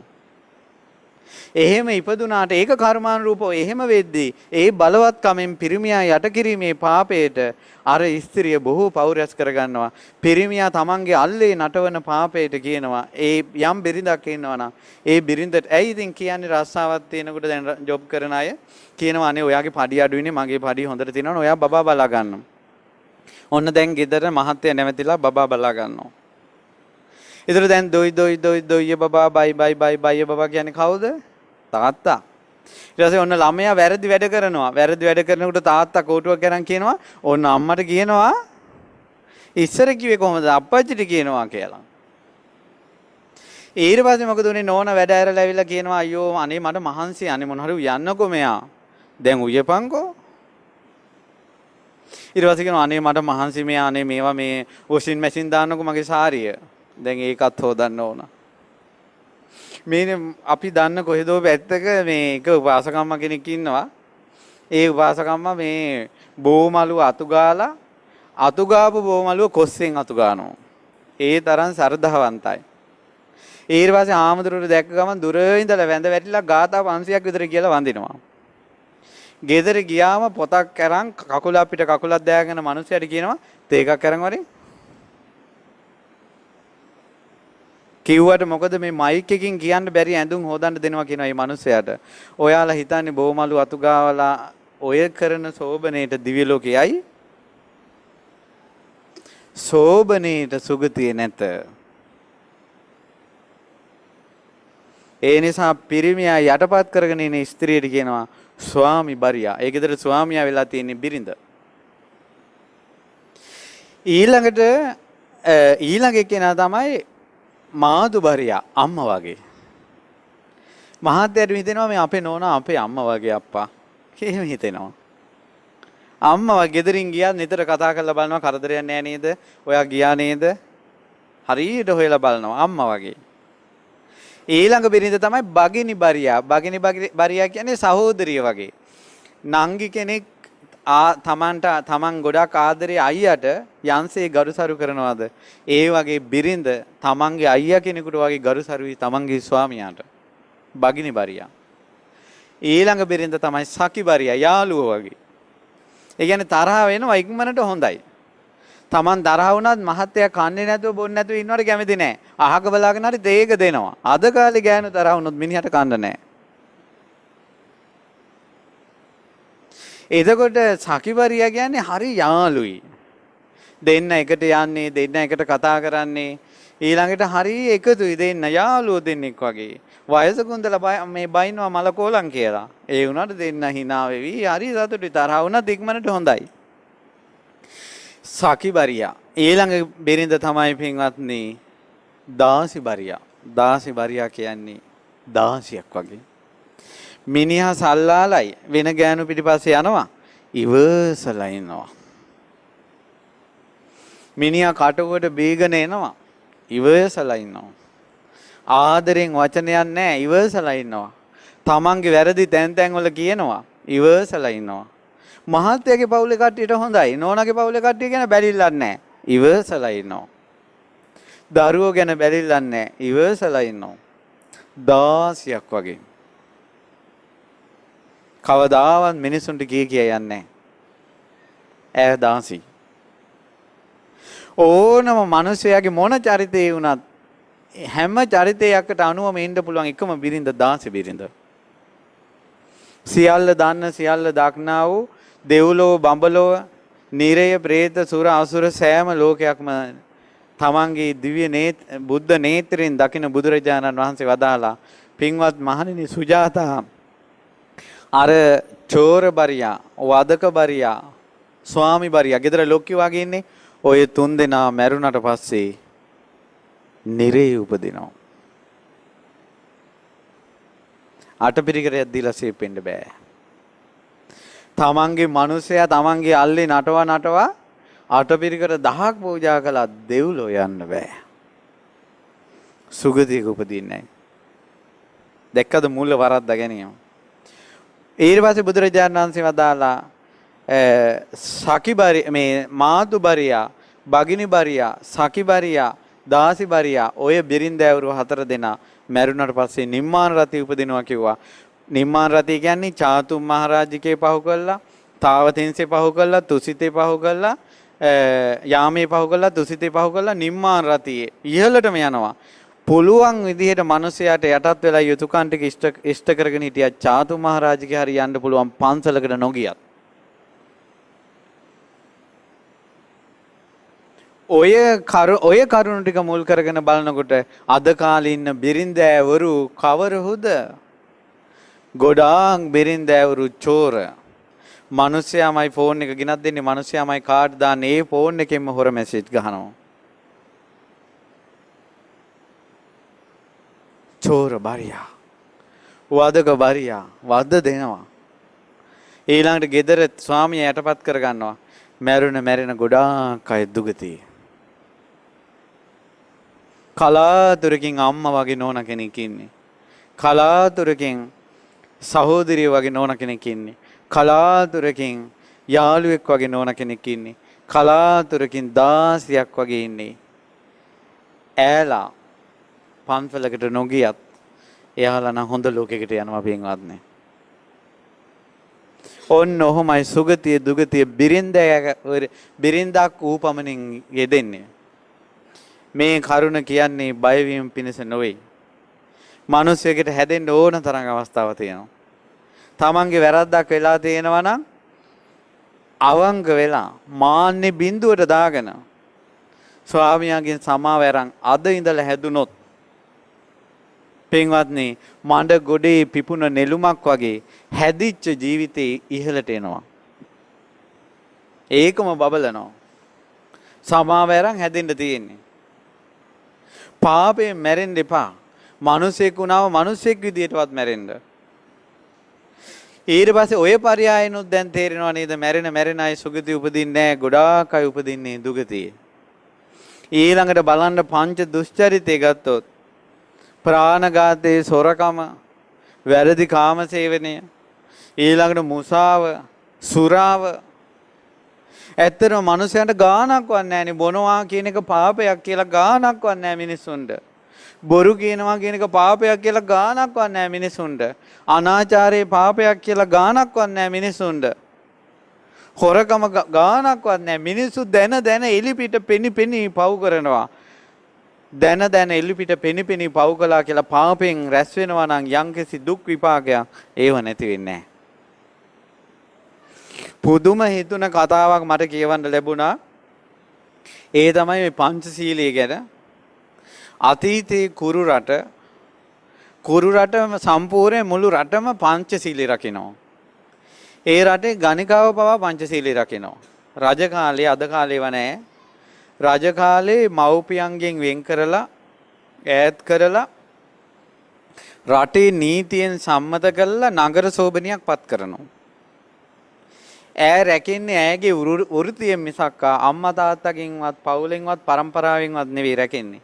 එහෙම ඉපදුනාට ඒක කර්මානුරූපව එහෙම වෙද්දී ඒ බලවත්කමෙන් පිරිමියා යට කිරීමේ පාපයට අර ස්ත්‍රිය බොහෝ පෞරස් කරගන්නවා. පිරිමියා තමන්ගේ අල්ලේ නටවන පාපයට කියනවා ඒ යම් බිරිඳක් ඉන්නවා නම් ඒ බිරිඳට ඇයි ඉතින් කියන්නේ රස්සාවක් තියෙනකොට දැන් ජොබ් කරන අය කියනවා අනේ ඔයාගේ පඩි අඩුයිනේ මගේ පඩි හොඳට තියෙනවනේ ඔයා බබා බලා ගන්නවා. ඔන්න දැන් ගෙදර මහත්තයා නැවතිලා බබා බලා ගන්නවා. ඒතර දැන් දොයි බබා බයි බබා කියන්නේ කවුද? තාත්තා. ඊට පස්සේ ඔන්න ළමයා වැරදි වැඩ කරනවා. වැරදි වැඩ කරනකොට තාත්තා කෝටුවක් ගන්න කියනවා. ඔන්න අම්මට කියනවා ඉස්සර කිව්වේ කොහොමද අප්පච්චිට කියනවා කියලා. ඊට පස්සේ මොකද උනේ නෝනා වැඩ ඇරලා ඇවිල්ලා කියනවා අයියෝ අනේ මට මහන්සි අනේ මොන හරි යන්නකෝ මෙයා. දැන් උයපන්කෝ. ඊට පස්සේ කියනවා අනේ මට මහන්සි මෙයා අනේ මේවා මේ වොෂින් මැෂින් දාන්නකෝ මගේ සාරිය. දැන් ඒකත් හොදන්න ඕන. මේ අපි දන්න කොහෙදෝ පැත්තක මේ එක උපාසකම්ම කෙනෙක් ඉන්නවා. ඒ උපාසකම්ම මේ බෝමලුව අතුගාපු බෝමලුව කොස්සෙන් අතු ගන්නවා. ඒ තරම් සරදහවන්තයි. ඊට පස්සේ ආමඳුරට දැක්ක ගමන් දුර ඉඳලා වැඳ වැටිලා ගාථා 500ක් විතර කියලා වඳිනවා. ගෙදර ගියාම පොතක් අරන් කකුල අපිට කකුලක් දෑගෙන මිනිස්සුන්ට කියනවා තේ එකක් අරන් වරේ. කිව්වට මොකද මේ මයික් එකකින් කියන්න බැරි ඇඳුම් හොදන්න දෙනවා කියනවා මේ මිනිස්සයාට. ඔයාලා හිතන්නේ බොමලු අතු ගාවලා ඔය කරන සෝබනේට දිව්‍ය ලෝකයයි. සෝබනේට සුගතිය නැත. ඒ නිසා පිරිමියා යටපත් කරගෙන ඉන්න ස්ත්‍රියට කියනවා ස්වාමි බරියා. ඒ ගෙදර ස්වාමියා වෙලා තියෙන බිරිඳ. ඊළඟ කෙනා තමයි මාදුබරියා අම්මා වගේ. මහත්යට හිතෙනවා මේ අපේ නෝනා අපේ අම්මා වගේ අප්පා. එහෙම හිතෙනවා. අම්මා වගේ ගෙදරින් ගියා නිතර කතා කරලා බලනවා කරදරයක් නෑ නේද? ඔයා ගියා නේද? හරියට හොයලා බලනවා අම්මා වගේ. ඊළඟ බිරිඳ තමයි බගිනි බරියා. බගිනි බරියා කියන්නේ සහෝදරිය වගේ. නංගි කෙනෙක් තමන් ගොඩක් ආදරේ අයියට යන්සේ ගරුසරු කරනවාද ඒ වගේ බිරිඳ තමන්ගේ අයියා කෙනෙකුට වගේ ගරුසරුයි තමන්ගේ ස්වාමියාට. බගිනි බරියා. ඊළඟ බිරිඳ තමයි සකි බරියා යාළුවෝ වගේ. ඒ කියන්නේ තරහ වෙනවා ඉක්මනට හොඳයි. තමන් තරහ වුණත් මහත්තයා කන්නේ නැතුව බොන්නේ නැතුව ඉන්නවට කැමති නැහැ. අහක බලාගෙන හරි දෙයක දෙනවා. අද කාලේ ගෑනු තරහ වුණොත් මිනිහට කන්න නැහැ. එතකොට සකිවරියා කියන්නේ හරි යාළුයි. දෙන්න එකට යන්නේ, දෙන්න එකට කතා කරන්නේ. ඊළඟට හරි එකතුයි දෙන්න යාළුවෝ දෙන්නෙක් වගේ. වයසකුන්දලා මේ බයින්නවා මලකෝලම් කියලා. ඒ වුණාට දෙන්න hina වෙවි. හරි සතුටුයි තරහ වුණත් ඉක්මනට හොඳයි. සකිබරියා. ඊළඟ බිරිඳ තමයි පින්වත්නි දාසිබරියා. දාසිබරියා කියන්නේ දාසියක් වගේ. මිනිහා සල්ලාලයි වෙන ගෑනු පිටිපස්සේ යනවා ඉවසලා ඉන්නවා. මිනිහා කටුවට බීගෙන එනවා ඉවසලා ඉන්නවා. ආදරෙන් වචනයක් නැහැ ඉවසලා ඉන්නවා. තමන්ගේ වැරදි තැන් තැන් වල කියනවා ඉවසලා ඉන්නවා. මහත්යගේ පවුලේ කට්ටියට හොඳයි. නෝනාගේ පවුලේ කට්ටිය ගැන බැරිල්ලක් නැහැ ඉවසලා ඉන්නවා. දරුවෝ ගැන බැරිල්ලක් නැහැ ඉවසලා ඉන්නවා. දාසියක් වගේ. කවදාවත් මිනිසුන්ට කිය යන්නේ නැහැ. දාසි. ඕනම මිනිසයාගේ මොන චරිතේ වුණත් හැම චරිතයකට අනුවම ඉන්න පුළුවන් එකම බිරිඳ දාසි බිරිඳ. සියල්ල දන්න සියල්ල දක්නා වූ දෙව්ලොව බඹලොව නිරය ප්‍රේත සුර අසුර සෑම ලෝකයක්ම තමන්ගේ දිව්‍ය බුද්ධ නේත්‍රයෙන් දකින බුදුරජාණන් වහන්සේ වදාලා පින්වත් මහණෙනි සුජාතා අර චෝර බරියා වදක බරියා ස්වාමි බරියා ගෙදර ලොක්කි වගේ ඉන්නේ ඔය තුන් දෙනා මැරුණට පස්සේ නිරේ උපදිනවා අටපිරිකරයක් දීලා සේපෙන්න බෑ තමන්ගේ මිනිසයා තමන්ගේ අල්ලේ නටවා අටපිරිකර 1000ක් පූජා කළා දෙව්ලෝ යන්න බෑ. සුගතියක උපදින්නේ නැහැ. දැක්කද මුල වරද්දා ගැනීම. ඊට පස්සේ බුදුරජාණන් වහන්සේ වදාලා සකිබරි මේ මාතුබරියා, බගිනිබරියා, සකිබරියා, දාසිබරියා ඔය බිරින්දෑවරු 4 දෙනා මැරුණාට පස්සේ නිම්මාන රති උපදිනවා කිව්වා. නිම්මාන රති කියන්නේ චාතුම් මහරජිකේ පහු කළා, තාවතින්සේ පහු කළා, තුසිතේ පහු කළා, යාමේ පහු කළා, තුසිතේ පහු කළා නිම්මාන රතියේ ඉහළටම යනවා. පුළුවන් විදිහට මිනිසයාට යටත් වෙලා යුතුයකම් ටික ඉෂ්ට කරගෙන හිටියා චාතුම් මහරජිකේ හරි යන්න පුළුවන් පන්සලකට නොගියත්. ඔය කරුණු ටික මුල් කරගෙන බලනකොට අද කාලේ ඉන්න බිරින්දෑවරු කවරහුද? ගොඩාක් බිරින්දෑවරු චෝර. මිනිස්යාමයි ෆෝන් එක ගෙනත් දෙන්නේ මිනිස්යාමයි කාඩ් දාන්නේ ඒ ෆෝන් එකෙන්ම හොර මැසේජ් ගහනවා. චෝර බරියා. වදක බරියා වද දෙනවා. ඊළඟට ගෙදර ස්වාමියා යටපත් කර ගන්නවා. මැරෙන ගොඩාක් අය දුගතියි. කලාතුරකින් අම්මා වගේ නෝනා කෙනෙක් ඉන්නේ. කලාතුරකින් සහෝදරිය වගේ නෝනා කෙනෙක් ඉන්නේ. කලාතුරකින් යාළුවෙක් වගේ නෝනා කෙනෙක් ඉන්නේ. කලාතුරකින් දාසියක් වගේ ඉන්නේ. ඈලා පන්සලකට නොගියත් එයාලා නම් හොඳ ලෝකයකට යනවා පින්වත්නි. ඔන්න ඔහොමයි සුගතිය දුගතිය බිරින්දක් ඌපමණින් යෙදෙන්නේ. මේ කරුණ කියන්නේ බයවීම පිණිස නොවේ. මිනිස්සෙකුට හැදෙන්න ඕන තරම් අවස්ථාවක් තියෙනවා. තමන්ගේ වැරද්දක් වෙලා තියෙනවා නම් අවංග වෙලා මාන්නේ බිඳුවට දාගෙන ස්වාමියාගෙන් සමාව අරන් අද ඉඳලා හැදුනොත් පින්වත්නි මඩ ගොඩේ පිපුණ නෙළුමක් වගේ හැදිච්ච ජීවිතේ ඉහළට එනවා. ඒකම බබලනවා. සමාව අරන් හැදෙන්න තියෙන්නේ. පාපයෙන් මැරෙන්න එපා. මිනිසෙක් වුණාම මිනිසෙක් විදියටවත් මැරෙන්න. ඊට පස්සේ ඔය පරයයනොත් දැන් තේරෙනවා නේද මැරෙන අය සුගතිය උපදින්නේ නැහැ. ගොඩාක් අය උපදින්නේ දුගතියේ. ඊළඟට බලන්න පංච දුස්චරිතය ගත්තොත් ප්‍රාණඝාතයේ සොරකම, වැරදි කාමසේවනය, ඊළඟට මුසාව, සුරාව. ඇත්තටම මිනිසයන්ට ගාණක්වත් නැහැනේ බොනවා කියන එක පාපයක් කියලා ගාණක්වත් නැහැ මිනිසුන්ට. බොරු කියනවා කියන එක පාපයක් කියලා ගාණක්වත් නැහැ මිනිසුන්ට. අනාචාරයේ පාපයක් කියලා ගාණක්වත් නැහැ මිනිසුන්ට. හොරකම ගාණක්වත් නැහැ. මිනිස්සු දැන එලිපිට පෙනි පව් කරනවා. දැන එලිපිට පෙනි පව් කළා කියලා පාපෙන් රැස් වෙනවා නම් යම්කිසි දුක් විපාකයක් ඒව නැති වෙන්නේ නැහැ. පුදුම හිතුන කතාවක් මට කියවන්න ලැබුණා. ඒ තමයි මේ පංචශීලයේ ගැන. අතීතයේ කුරු රට සම්පූර්ණ මුළු රටම පංචශීලී රකිනවා. ඒ රටේ ගණිකාව පවා පංචශීලී රකිනවා. රජ කාලේ අද කාලේව නැහැ. රජ කාලේ මව්පියන්ගෙන් වෙන් කරලා ඈත් කරලා රටේ නීතියෙන් සම්මත කරලා නගර සෝබනියක් පත් කරනවා. ඈ රැකෙන්නේ ඈගේ වෘත්තියෙන් මිසක් අම්මා තාත්තගෙන්වත් පවුලෙන්වත් පරම්පරාවෙන්වත් නෙවෙයි රැකෙන්නේ.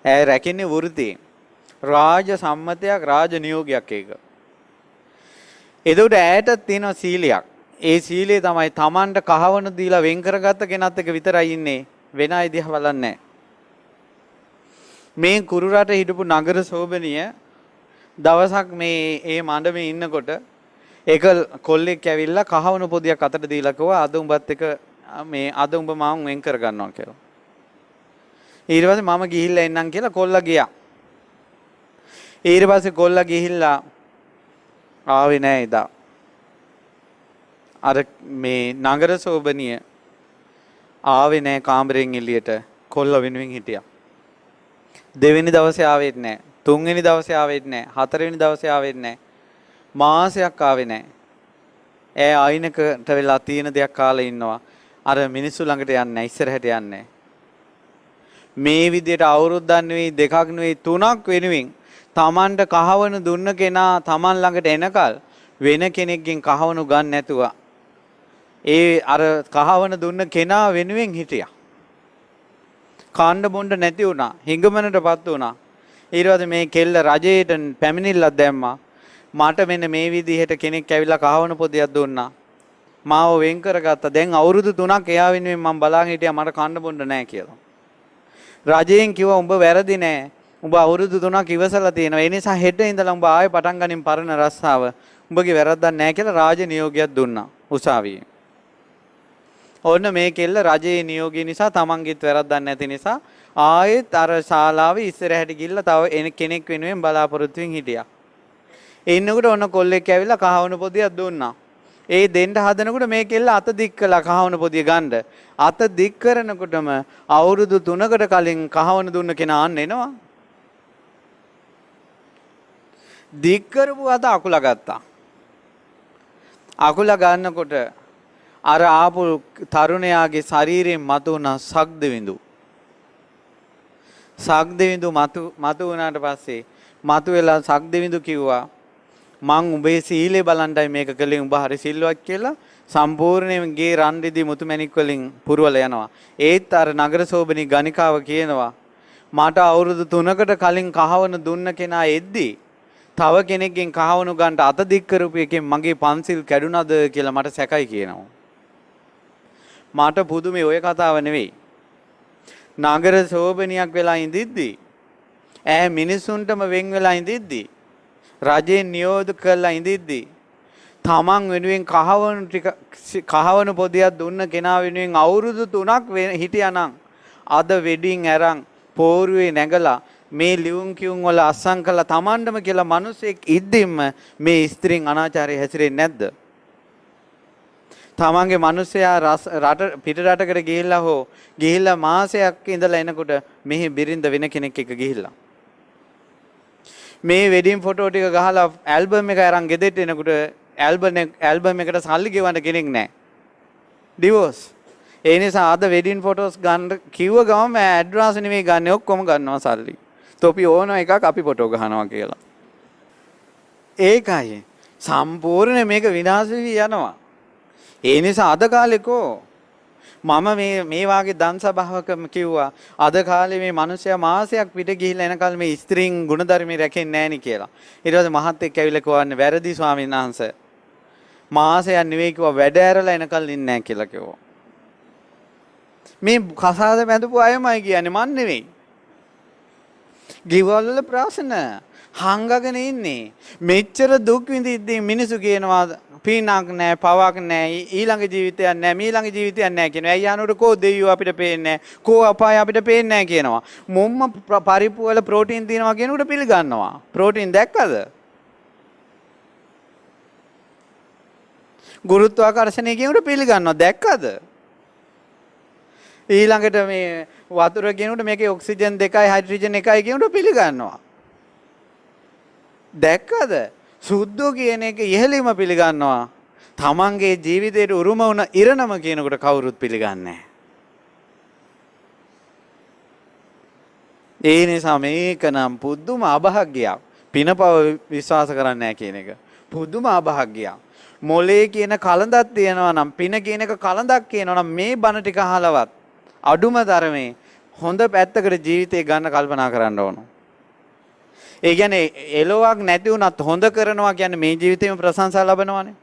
ඈ රැකෙන්නේ වෘත්තියෙන්. රාජ සම්මතයක් රාජ නියෝගයක් ඒක. එතකොට ඈට තියෙන සීලයක්. ඒ සීලය තමයි Tamanට කහවණු දීලා වෙන් කරගත්ත කෙනත් එක විතරයි ඉන්නේ. වෙන අය දිහා බලන්නේ නැහැ. මේ කුරු රට හිටපු නගර සෝබනිය දවසක් මේ මණ්ඩපේ ඉන්නකොට ඒක කොල්ලෙක් ඇවිල්ලා කහවණු පොදියක් අතට දීලා කිව්වා අද උඹත් එක මේ අද උඹ මාව වෙන් කර ගන්නවා කියලා. ඊට පස්සේ මම ගිහිල්ලා එන්නම් කියලා කොල්ලා ගියා. ඊට පස්සේ කොල්ලා ගිහිල්ලා ආවේ නෑ එදා. අර මේ නගර සෝබනිය ආවේ නෑ කාමරෙන් එළියට. කොල්ල වෙනුවෙන් හිටියා. දෙවෙනි දවසේ ආවෙත් නැහැ. තුන්වෙනි දවසේ ආවෙත් නැහැ. හතරවෙනි දවසේ ආවෙත් නැහැ. මාසයක් ආවේ නැහැ. ඒ ආයිනකට වෙලා තියෙන දෙයක් කාලා ඉන්නවා. අර මිනිස්සු ළඟට යන්නේ නැහැ. ඉස්සරහට යන්නේ නැහැ. මේ විදිහට අවුරුද්දක් නෙවෙයි දෙකක් නෙවෙයි තුනක් වෙනුවෙන් Tamanට කහවණු දුන්න කෙනා Taman ළඟට එනකල් වෙන කෙනෙක්ගෙන් කහවණු ගන්න නැතුව ඒ අර කහවණු දුන්න කෙනා වෙනුවෙන් හිටියා. කාණ්ඩ බොණ්ඩ නැති වුණා. හිඟමනටපත් වුණා. ඊට පස්සේ මේ කෙල්ල රජයට පැමිණිල්ලක් දැම්මා. මට මෙන්න මේ විදිහට කෙනෙක් ඇවිල්ලා කහවණු පොදියක් දුන්නා. මාව වෙන් කරගත්තා. දැන් අවුරුදු 3ක් එයා වෙනුවෙන් මම බලාගෙන හිටියා මට කන්න බොන්න නැහැ කියලා. රජයෙන් කිව්වා උඹ වැරදි නෑ. උඹ අවුරුදු 3ක් ඉවසලා තියෙනවා. ඒ නිසා හෙට ඉඳලා උඹ ආයෙ පටන් ගනින් පරණ රස්සාව. උඹගේ වැරද්දක් නෑ කියලා රාජ නියෝගයක් දුන්නා උසාවියේ. ඔන්න මේ කෙල්ල රජයේ නියෝගය නිසා තමන්ගේත් වැරද්දක් නැති නිසා ආයෙත් අර ශාලාවේ ඉස්සරහට ගිහිල්ලා තව කෙනෙක් වෙනුවෙන් බලාපොරොත්තුෙන් හිටියා. එන්නකොට ඔන්න කොල්ලෙක් ඇවිල්ලා කහවණු පොදියක් දුන්නා. ඒ දෙන්න හදනකොට මේ කෙල්ල අත දික් කළා කහවණු පොදිය ගන්න. අත දික් කරනකොටම අවුරුදු 3කට කලින් කහවණු දුන්න කෙනා අන්න එනවා. දික් කරපු අත අකුලා ගත්තා. අකුලා ගන්නකොට අර ආපු තරුණයාගේ ශරීරයෙන් මතුවන සක්දෙවිඳු. සක්දෙවිඳු මතු වුණාට පස්සේ මතුවෙලා සක්දෙවිඳු කිව්වා මං උඹේ සීලේ බලන්ටයි මේක කළේ උඹ හරි සිල්වත් කියලා සම්පූර්ණයෙන් ගේ රන් රිදි මුතුමැණික් වලින් පුරවල යනවා. ඒත් අර නගර සෝබනී ගණිකාව කියනවා මට අවුරුදු 3කට කලින් කහවණු දුන්න කෙනා එද්දි තව කෙනෙක්ගෙන් කහවණු ගන්නට අත දික් කරපු එකෙන් මගේ පන්සිල් කැඩුනද කියලා මට සැකයි කියනවා. මට පුදුමේ ඔය කතාව නෙවෙයි. නගර සෝබනියක් වෙලා ඉඳිද්දි ඈ මිනිසුන්ටම වෙන් වෙලා ඉඳිද්දි රජයෙන් නියෝග කරලා ඉඳිද්දි තමන් වෙනුවෙන් කහවණු පොදියක් දුන්න කෙනා වෙනුවෙන් අවුරුදු 3ක් හිටියානම් අද වෙඩින් ඇරන් පෝරුවේ නැගලා මේ ලියුම් කියුම් වල අස්සම් කළා තමන්ටම කියලා මිනිසෙක් ඉද්දින්ම මේ ස්ත්‍රීන් අනාචාරය හැසිරෙන්නේ නැද්ද? තමන්ගේ මිනිසයා රට පිට රටකට ගිහිල්ලා මාසයක් ඉඳලා එනකොට මෙහි බිරිඳ වෙන කෙනෙක් එක්ක ගිහිල්ලා මේ වෙඩින් ෆොටෝ ටික ගහලා ඇල්බම් එක අරන් ගෙදෙට්ට එනකොට ඇල්බම් එකට සල්ලි ගෙවන්න කෙනෙක් නැහැ. ඩිවෝස්. ඒ නිසා අද වෙඩින් ෆොටෝස් ගන්න කිව්ව ගමන් ඇඩ්වාන්ස් නෙමෙයි ගන්න ඔක්කොම ගන්නවා සල්ලි. තොපි ඕන එකක් අපි ෆොටෝ ගහනවා කියලා. ඒකයි සම්පූර්ණ මේක විනාශ වෙවි යනවා. ඒ නිසා අද කාලෙකෝ මම මේ වාගේ දන් සභාවක කිව්වා අද කාලේ මේ මිනිස්සයා මාසයක් පිට ගිහිල්ලා එනකල් මේ ස්ත්‍රීන් ගුණධර්මී රැකෙන්නේ නැහැ නේ කියලා. ඊට පස්සේ මහත් එක්ක ඇවිල්ලා කිව්වන්නේ වැරදි ස්වාමීන් වහන්සේ. මාසයක් නෙවෙයි කිව්වා වැඩ ඇරලා එනකල් ඉන්නේ නැහැ කියලා කිව්වා. මේ කසාද බැඳපු අයමයි කියන්නේ මන් නෙවෙයි. ගෙවල් වල ප්‍රශ්න හංගගෙන ඉන්නේ. මෙච්චර දුක් විඳිද්දී මිනිස්සු කියනවා පිනක් නැහැ, පවක් නැහැ, ඊළඟ ජීවිතයක් නැහැ, මීළඟ ජීවිතයක් නැහැ කියනවා. ඇයි යනකොට කෝ දෙවියෝ අපිට පේන්නේ නැහැ, කෝ අපාය අපිට පේන්නේ නැහැ කියනවා. මොම්ම පරිප්පු වල ප්‍රෝටීන් තියෙනවා කියනකොට පිළිගන්නවා. ප්‍රෝටීන් දැක්කද? ගුරුත්වාකර්ෂණය කියනකොට පිළිගන්නවා. දැක්කද? ඊළඟට මේ වතුර කියනකොට මේකේ ඔක්සිජන් 2යි හයිඩ්‍රජන් 1යි කියනකොට පිළිගන්නවා. දැක්කද? සුද්ධෝ කියන එක ඉහෙලීම පිළිගන්නවා. තමන්ගේ ජීවිතේට උරුම වුණ ඉරණම කියනකොට කවුරුත් පිළිගන්නේ නැහැ. ඒ නිසා මේක නම් පුදුම අභාග්‍යයක්. පිනපව විශ්වාස කරන්නේ නැහැ කියන එක. පුදුම අභාග්‍යයක්. මොලේ කියන කලඳක් තියෙනවා නම් පින කියන එක කලඳක් කියනවා නම් මේ බණ ටික අහලවත් අඩුම තරමේ හොඳ පැත්තකට ජීවිතේ ගන්න කල්පනා කරන්න ඕන. ඒ කියන්නේ එලොවක් නැති වුණත් හොඳ කරනවා කියන්නේ මේ ජීවිතේම ප්‍රශංසා ලබනවානේ.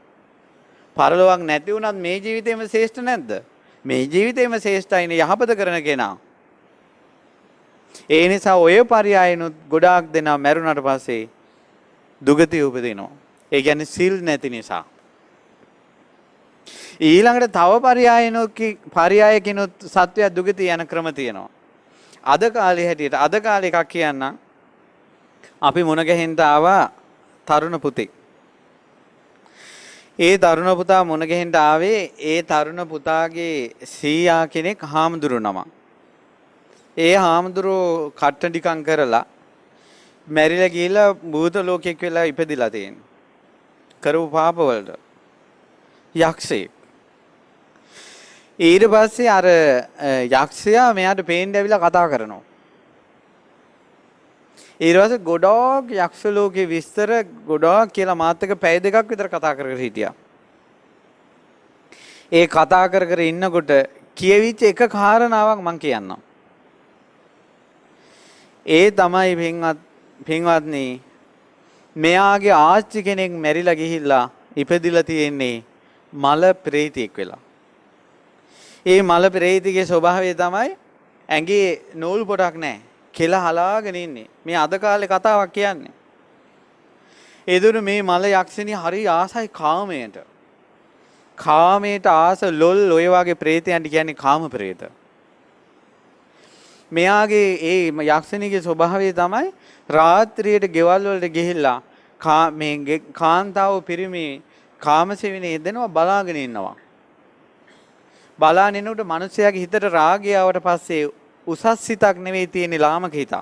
පරලොවක් නැති වුණත් මේ ජීවිතේම ශ්‍රේෂ්ඨ නැද්ද? මේ ජීවිතේම ශ්‍රේෂ්ඨයිනේ යහපත කරන කෙනා. ඒ නිසා ඔය පරයයනුත් ගොඩාක් දෙනා මැරුණාට පස්සේ දුගතිය උපදිනවා. ඒ කියන්නේ සිල් නැති නිසා. ඊළඟට තව පරයයකිනුත් සත්වයා දුගතිය යන ක්‍රම තියෙනවා. අද කාලේ හැටියට අද කාලේ එකක් කියන්නම්. අපි මුණ ගැහෙන්න ආවා තරුණ පුතෙක්. ඒ තරුණ පුතා මුණ ගැහෙන්න ආවේ ඒ තරුණ පුතාගේ සීයා කෙනෙක් හාමුදුරු නමක්. ඒ හාමුදුරුවෝ කට්ටඩිකම් කරලා මැරිලා ගිහිල්ලා භූත ලෝකෙක වෙලා ඉපදිලා තියෙනවා. කරපු පාප වලට යක්ෂයෙක්. ඊට පස්සේ අර යක්ෂයා මෙයාට පේන්න ඇවිල්ලා කතා කරනවා. ඊට පස්සේ ගොඩක් යක්ෂ ලෝකේ විස්තර ගොඩක් කියලා මාත් එක්ක පැය දෙකක් විතර කතා කර කර හිටියා. ඒ කතා කර කර ඉන්නකොට කියවිච්ච එක කාරණාවක් මම කියන්නම්. ඒ තමයි පින්වත්නි මෙයාගේ ආච්චි කෙනෙක් මැරිලා ගිහිල්ලා ඉපදිලා තියෙන්නේ මල ප්‍රේතෙක් වෙලා. ඒ මල ප්‍රේතිගේ ස්වභාවය තමයි ඇඟේ නූල් පොටක් නැහැ. කෙල හලාගෙන ඉන්නේ. මේ අද කාලේ කතාවක් කියන්නේ. ඒදුර මේ මල යක්ෂණිය හරි ආසයි කාමයට. කාමයට ආස ලොල් ඔය වගේ ප්‍රේතයන්ට කියන්නේ කාම ප්‍රේත. මෙයාගේ ඒ යක්ෂණියගේ ස්වභාවය තමයි රාත්‍රියට ගෙවල් වලට ගිහිල්ලා මේ කාන්තාව පිරිමි කාමසෙවිනේ දෙනවා බලාගෙන ඉන්නවා. බලාගෙන ඉන්නකොට මිනිස්යාගේ හිතට රාගය ආවට පස්සේ උසස් සිතක් නෙවෙයි තියෙන්නේ ලාමක හිතක්.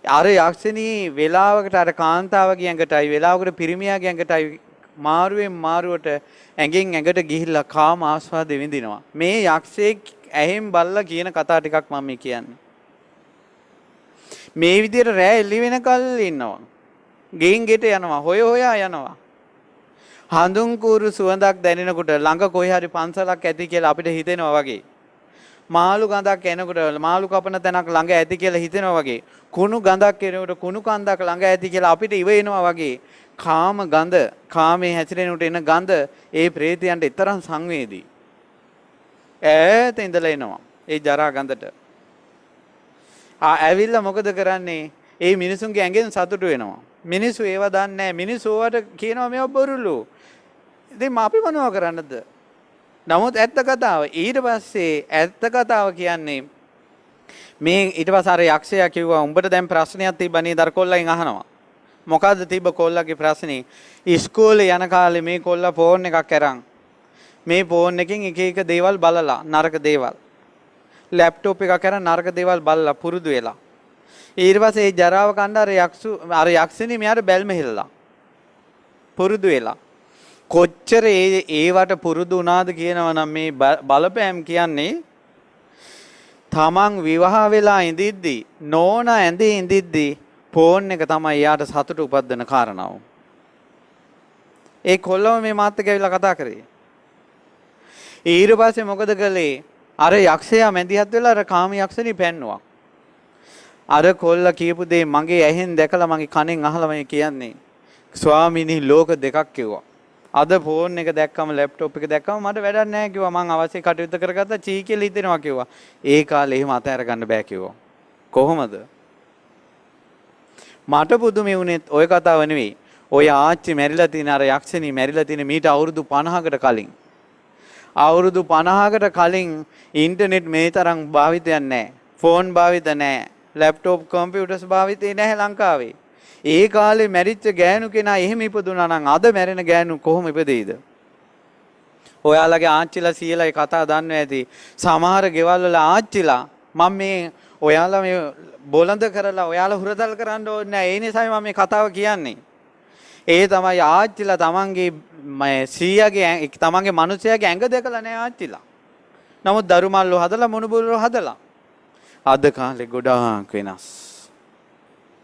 අර යක්ෂණී වේලාවකට අර කාන්තාවගේ ඇඟටයි වේලාවකට පිරිමියාගේ ඇඟටයි මාරුවෙන් මාරුවට ඇඟෙන් ඇඟට ගිහිල්ලා කාම ආස්වාද විඳිනවා. මේ යක්ෂයෙක් ඇහෙන් බල්ලා කියන කතා ටිකක් මම මේ කියන්නේ. මේ විදිහට රෑ එළි වෙනකල් ඉන්නවා. ගෙයින් ගෙට යනවා. හොයා යනවා. හඳුන් කూరు සුවඳක් දැනෙනකොට ළඟ කොහේ හරි පන්සලක් ඇති කියලා අපිට හිතෙනවා වගේ. මාළු ගඳක් එනකොට මාළු කපන තැනක් ළඟ ඇති කියලා හිතෙනවා වගේ. කුණු ගඳක් එනකොට කුණු කන්දක් ළඟ ඇති කියලා අපිට ඉව එනවා වගේ. කාම ගඳ, කාමයේ හැසිරෙනකොට එන ගඳ ඒ ප්‍රේතයන්ට තරම් සංවේදී. ඈත ඉඳලා එනවා. ඒ ජරා ගඳට. ඇවිල්ලා මොකද කරන්නේ? ඒ මිනිසුන්ගේ ඇඟෙන් සතුටු වෙනවා. මිනිස්සු ඒව දන්නේ නැහැ. මිනිස්සු ඕවට කියනවා මේව බොරුලු. ඉතින් අපි මොනව කරන්නද? නමුත් ඇත්ත කතාව ඊට පස්සේ ඇත්ත කතාව කියන්නේ මේ ඊට පස්සේ අර යක්ෂයා කිව්වා උඹට දැන් ප්‍රශ්නයක් තිබ්බනේ දර කොල්ලෙන් අහනවා. මොකද්ද තිබ්බ කොල්ලගේ ප්‍රශ්නේ? ඉස්කෝලේ යන කාලේ මේ කොල්ලා ෆෝන් එකක් අරන් මේ ෆෝන් එකෙන් එක එක දේවල් බලලා නරක දේවල්. ලැප්ටොප් එකක් අරන් නරක දේවල් බලලා පුරුදු වෙලා. ඊට පස්සේ ඒ ජරාව කණ්ඩ අර යක්ෂණී මෙයාට බැල්ම හෙළලා. පුරුදු වෙලා. කොච්චර ඒවට පුරුදු වුණාද කියනවනම් මේ බලපෑම් කියන්නේ තමන් විවාහ වෙලා ඉඳිද්දි නෝනා ඇඳේ ඉඳිද්දි ෆෝන් එක තමයි යාට සතුට උපදින කාරණාව. ඒ කොල්ලම මේ මාත් එක්ක ඇවිල්ලා කතා කරේ. ඊට පස්සේ මොකද කළේ? අර යක්ෂයා මැදිහත් වෙලා අර කාම යක්ෂණී පැන්නුවා. අර කොල්ල කියපු දේ මගේ ඇහෙන් දැකලා මගේ කනෙන් අහලා මම කියන්නේ. ස්වාමීනි ලෝක දෙකක් කිව්වා. අද ෆෝන් එක දැක්කම ලැප්ටොප් එක දැක්කම මට වැඩක් නැහැ කිව්වා. මං අවශ්‍ය කටයුතු කරගත්තා චී කියලා හිතෙනවා කිව්වා. ඒ කාලේ එහෙම අතහැර ගන්න බෑ කිව්වා. කොහොමද? මට පුදුමේ වුණෙත් ওই කතාව නෙවෙයි. ඔය ආච්චි මැරිලා තියෙන අර යක්ෂණී මැරිලා තියෙන මීට අවුරුදු 50කට කලින්. අවුරුදු 50කට කලින් ඉන්ටර්නෙට් මේ තරම් භාවිතයක් නැහැ. ෆෝන් භාවිත නැහැ. ලැප්ටොප් කම්පියුටර්ස් භාවිතේ නැහැ ලංකාවේ. ඒ කාලේ මැරිච්ච ගෑනු කෙනා එහෙම ඉපදුනා නම් අද මැරෙන ගෑනු කොහොම ඉපදෙයිද? ඔයාලගේ ආච්චිලා සීයලා ඒ කතා දන්නවා ඇති. සමහර ගෙවල් වල ආච්චිලා මම මේ ඔයාලා මේ බොළඳ කරලා ඔයාලා හුරතල් කරන්න ඕනේ නැහැ. ඒ නිසායි මම මේ කතාව කියන්නේ. ඒ තමයි ආච්චිලා තමන්ගේ සීයාගේ තමන්ගේ මිනිසයාගේ ඇඟ දැකලා නැහැ ආච්චිලා. නමුත් දරුමල්ලෝ හදලා මොනුබුල්ලෝ හදලා. අද කාලේ ගොඩාක් වෙනස්.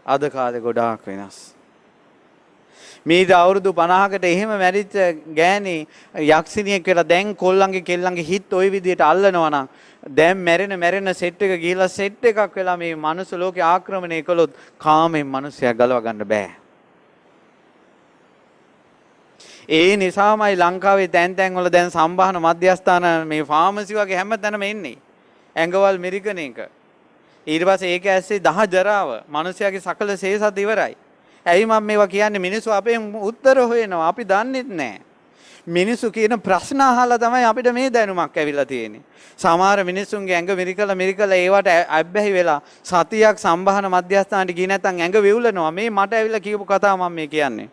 අද කාලේ ගොඩාක් වෙනස්. මීට අවුරුදු 50කට එහෙම මැරිච්ච ගෑණි යක්ෂණියෙක් කියලා දැන් කොල්ලන්ගේ කෙල්ලන්ගේ හිත ওই විදිහට අල්ලනවා නම් දැන් මැරෙන සෙට් එක ගිහිලා සෙට් එකක් වෙලා මේ මනුස්ස ලෝකේ ආක්‍රමණය කළොත් කාමෙන් මිනිස්සයා ගලව ගන්න බෑ. ඒ නිසාමයි ලංකාවේ තැන් තැන් වල දැන් සම්බාහන මධ්‍යස්ථාන මේ ෆාමසි වගේ හැම තැනම එන්නේ. ඇඟවල් මෙරිකන එක. ඊට පස්සේ ඒක ඇස්සේ 10 ජරාව මිනිස්යාගේ සකල සේසත් ඉවරයි. ඇයි මම මේවා කියන්නේ? මිනිස්සු අපෙන් උත්තර හොයනවා. අපි දන්නෙත් නැහැ. මිනිස්සු කියන ප්‍රශ්න අහලා තමයි අපිට මේ දැනුමක් ඇවිල්ලා තියෙන්නේ. සමහර මිනිස්සුන්ගේ ඇඟ මිරිකලා ඒවට අබ්බැහි වෙලා සතියක් සම්බාහන මධ්‍යස්ථානට ගියේ නැත්නම් ඇඟ වෙවුලනවා. මේ මට ඇවිල්ලා කියපු කතාව මම මේ කියන්නේ.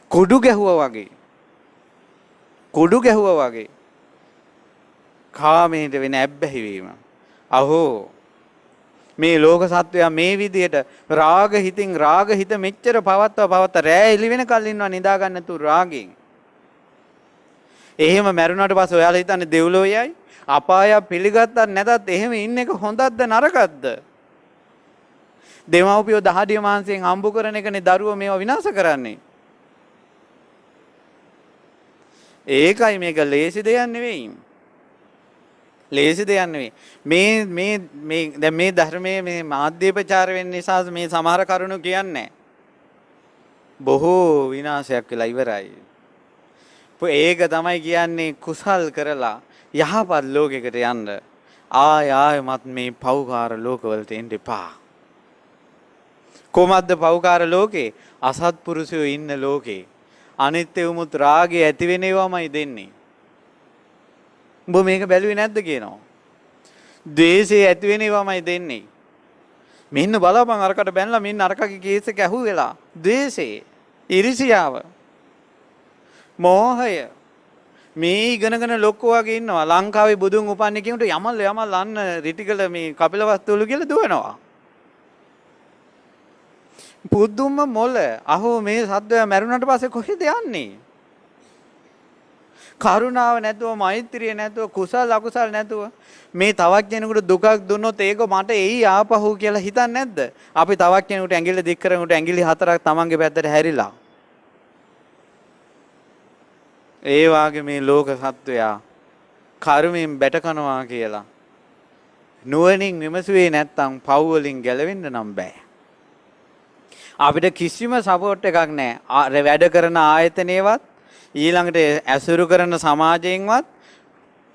කුඩු ගැහුවා වගේ කාමයට වෙන ඇබ්බැහි වීම. අහෝ මේ ලෝක සත්වයා මේ විදියට රාග හිතින් රාග හිත මෙච්චර පවත්ව රෑ එළි වෙනකල් ඉන්නවා නිදා ගන්න තු රාගෙන්. එහෙම මැරුණාට පස්සේ ඔයාලා හිතන්නේ දෙව්ලෝ යයි අපාය පිළිගත්තත් නැතත් එහෙම ඉන්න එක හොඳක්ද නරකක්ද? දෙමව්පියෝ දහඩිය මාංශයෙන් හම්බු කරන එකනේ දරුවෝ මේවා විනාශ කරන්නේ. ඒකයි මේක ලේසි දෙයක් නෙවෙයි. ලේසි දෙයක් නෙවෙයි. දැන් මේ ධර්මයේ මේ මාධ්‍ය ප්‍රචාර වෙන්න නිසා මේ සමහර කරුණු කියන්නේ බොහෝ විනාශයක් වෙලා ඉවරයි. ඒක තමයි කියන්නේ කුසල් කරලා යහපත් ලෝකයකට යන්න. ආයමත් මේ පෞකාර ලෝකවලට එන්න එපා. කොහොමද පෞකාර ලෝකේ? අසත්පුරුෂයෝ ඉන්න ලෝකේ. අනිත්‍ය උමුත් රාගය ඇති වෙන ඒවාමයි දෙන්නේ. උඹ මේක බැලුවේ නැද්ද කියනවා. ද්වේෂය ඇති වෙන ඒවාමයි දෙන්නේ. මෙන්න බලපන් අරකට බැනලා මෙන්න අරකගේ කේස් එක ඇහුවෙලා. ද්වේෂය, iriසියාව, මෝහය මේ ඉගෙනගෙන ලොක්කෝ වගේ ඉන්නවා. ලංකාවේ බුදුන් උපන්නේ කියනට යමල් අන්න රිටිකල මේ කපිලවස්තුවලු කියලා දුවනවා. පුදුම මොළ. අහෝ මේ සද්දය මැරුණාට පස්සේ කොහෙද යන්නේ? කරුණාව නැතුව, මෛත්‍රිය නැතුව, කුසල අකුසල නැතුව මේ තවත් කෙනෙකුට දුකක් දුන්නොත් ඒක මට එයි ආපහු කියලා හිතන්නේ නැද්ද? අපි තවත් කෙනෙකුට ඇඟිල්ල දික් කරනකොට ඇඟිලි හතරක් තමන්ගේ පැත්තට හැරිලා. ඒ වාගේ මේ ලෝක සත්වයා කර්මයෙන් බැට කනවා කියලා නුවණින් විමසුවේ නැත්තම් පව් වලින් ගැලවෙන්න නම් බෑ. අපිට කිසිම සපෝට් එකක් නැහැ. වැඩ කරන ආයතනයේවත් ඊළඟට ඇසුරු කරන සමාජයෙන්වත්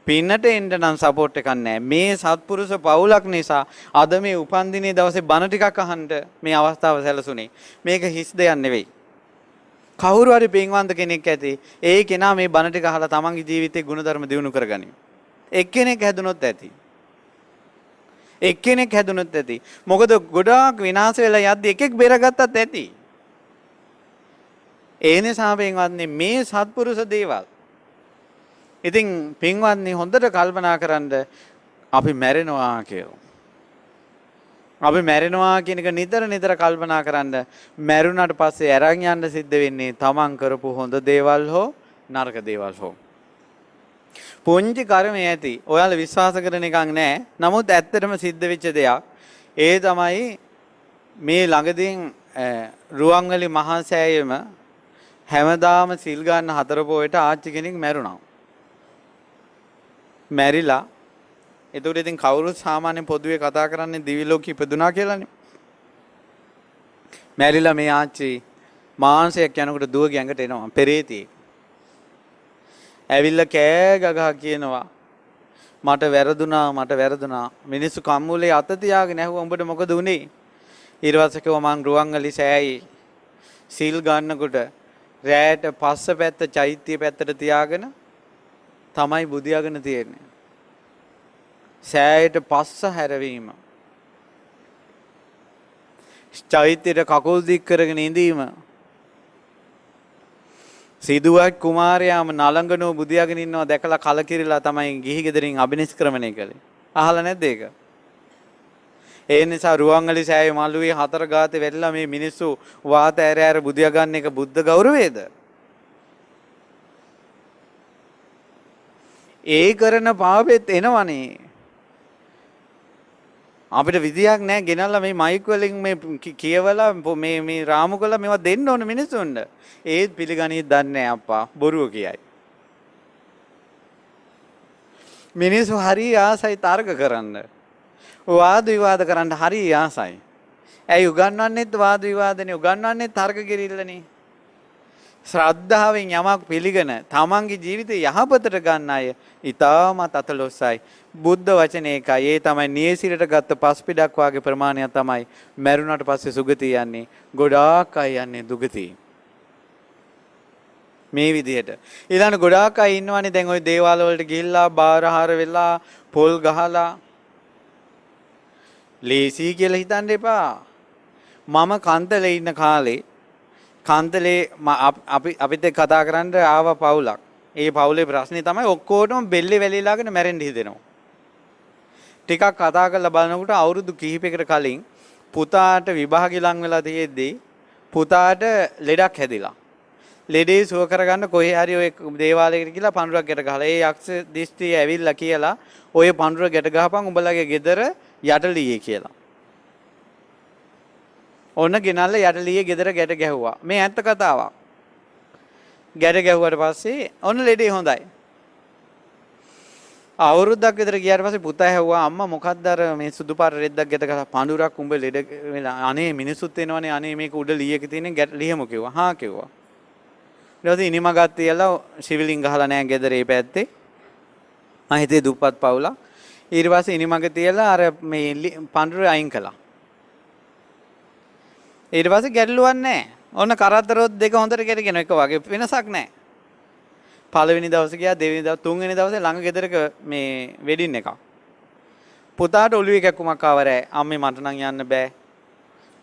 පින්නට එන්න නම් සපෝට් එකක් නැහැ. මේ සත්පුරුෂ පවුලක් නිසා අද මේ උපන්දිනේ දවසේ බණ ටිකක් අහන්න මේ අවස්ථාව සැලසුනේ. මේක හිස් දෙයක් නෙවෙයි. කවුරු හරි පින්වන්ත කෙනෙක් ඇති. ඒ කෙනා මේ බණ ටික අහලා තමන්ගේ ජීවිතේ ගුණධර්ම දියුණු කරගනි. එක්කෙනෙක් හැදුනොත් ඇති. එක්කෙනෙක් හැදුනොත් ඇති. මොකද ගොඩාක් විනාශ වෙලා යද්දි එකෙක් බේරගත්තත් ඇති. ඒ නිසා පින්වත්නි මේ සත්පුරුෂ දේවල්. ඉතින් පින්වත්නි හොඳට කල්පනා කරන්න අපි මැරෙනවා කියලා. අපි මැරෙනවා කියන එක නිතර කල්පනා කරන්න. මැරුණාට පස්සේ අරන් යන්න සිද්ධ වෙන්නේ තමන් කරපු හොඳ දේවල් හෝ නරක දේවල් හෝ. පුංචි කර්මය ඇති. ඔයාලා විශ්වාස කරන එකක් නැහැ. නමුත් ඇත්තටම සිද්ධ වෙච්ච දෙයක්. ඒ තමයි මේ ළඟදීන් රුවන්වැලි මහා සෑයෙම හැමදාම සිල් ගන්න 4 පොයට ආච්චි කෙනෙක් මැරුණා. මැරිලා එතකොට ඉතින් කවුරුත් සාමාන්‍යයෙන් පොදුවේ කතා කරන්නේ දිවි ලෝකෙ ඉපදුනා කියලානේ. මැරිලා මේ ආච්චි මාංශයක් යනකොට දුවගේ ඇඟට එනවා පෙරේතියෙක්. ඇවිල්ලා කෑ ගගහ කියනවා මට වැරදුනා. මිනිස්සු කම්මුලේ අත තියාගෙන ඇහුවා උඹට මොකද උනේ? ඊට පස්සේ කිව්වා මං රුවන්වැලි සෑයේ සිල් ගන්නකොට රැයට පස්ස පැත්ත චෛත්‍ය පැත්තට තියාගෙන තමයි බුදියාගෙන තියෙන්නේ. සෑයට පස්ස හැරවීම. චෛත්‍යයට කකුල් දික් කරගෙන ඉඳීම. සිදුවත් කුමාරයාම නලංගනෝ බුදියාගෙන ඉන්නවා දැකලා කලකිරිලා තමයි ගිහි ගෙදරින් අබිනිෂ්ක්‍රමණය කළේ. අහලා නැද්ද ඒක? ඒ නිසා රුවන්වැලි සෑයේ මළුවේ 4 ගාතේ වැටිලා මේ මිනිස්සු වාත ඇර බුදියා ගන්න එක බුද්ධ ගෞරවයේද? ඒ කරන පාපෙත් එනවනේ. අපිට විදියක් නැහැ ගෙනල්ලා මේ මයික් වලින් මේ කියවලා මේ රාමු කළා මේවා දෙන්න ඕන මිනිස්සුන්ට. ඒත් පිළිගන්නේ දන්නේ නැහැ අප්පා බොරුව කියයි. මිනිස්සු හරි ආසයි තර්ක කරන්න. වාද විවාද කරන්න හරි ආසයි. ඇයි උගන්වන්නෙත් වාද විවාදනේ උගන්වන්නේ තර්ක කිරිල්ලනේ. ශ්‍රද්ධාවෙන් යමක් පිළිගෙන තමන්ගේ ජීවිතය යහපතට ගන්න අය ඊටමත් අතලොස්සයි. බුද්ධ වචනේ එකයි. ඒ තමයි නියසිරට ගත්ත පස්පිඩක් වාගේ ප්‍රමාණයක් තමයි මැරුණාට පස්සේ සුගතිය යන්නේ. ගොඩාක් අය යන්නේ දුගතිය. මේ විදිහට. ඊළඟ ගොඩාක් අය ඉන්නවනේ දැන් ওই දේවාල වලට ගිහිල්ලා බාරහාර වෙලා පොල් ගහලා ලේසි කියලා හිතන්න එපා. මම කන්තලේ ඉන්න කාලේ කන්තලේ අපිත් කතා කරන්න ආව පවුලක්. ඒ පවුලේ ප්‍රශ්නේ තමයි ඔක්කොටම බෙල්ලේ වැලිලාගෙන මැරෙන්න හිතෙනවා. ටිකක් කතා කරලා බලනකොට අවුරුදු කිහිපයකට කලින් පුතාට විභාගය ලඟ වෙලා තියෙද්දී පුතාට ලෙඩක් හැදිලා. ලෙඩේ සුව කරගන්න කොහේ හරි ඔය දේවාලයකට ගිහලා පඳුරක් ගැට ගහලා ඒ යක්ෂ දිස්ත්‍රිය ඇවිල්ලා කියලා ඔය පඳුර ගැට ගහපන් උඹලගේ ගෙදර යටලියේ කියලා. ඔන්න ගෙනල්ලා යටලියේ ගෙදර ගැට ගැහුවා. මේ ඇත්ත කතාවක්. ගැට ගැහුවට පස්සේ ඔන්න ලෙඩේ හොඳයි. අවුරුද්දක් විතර ගියාට පස්සේ පුතා ඇහුවා අම්මා මොකක්ද අර මේ සුදු පාට රෙද්දක් ගැට ගහලා පඳුරක් උඹ ලෙඩ අනේ මිනිසුත් එනවනේ අනේ මේක උඩ ලීයක තියෙන ලියමු කිව්වා. හා කිව්වා. ඊට පස්සේ ඉනිමගක් තියලා සිවිලින් ගහලා නැහැ ගෙදර ඒ පැත්තේ. මම හිතේ දුප්පත් පවුලක්. ඊට පස්සේ ඉනිමග තියලා අර මේ පඳුර අයින් කළා. ඊට පස්සේ ගැටලුවක් නැහැ. ඔන්න කරත්තරොත් දෙක හොඳට කෙරගෙන එක වගේ වෙනසක් නැහැ. පළවෙනි දවසේ ගියා දෙවෙනි දවස් තුන්වෙනි දවසේ ළඟ ගෙදරක මේ වෙඩින් එකක්. පුතාට ඔළුවේ කැක්කුමක් ආවරෑ. අම්මේ මට නම් යන්න බෑ.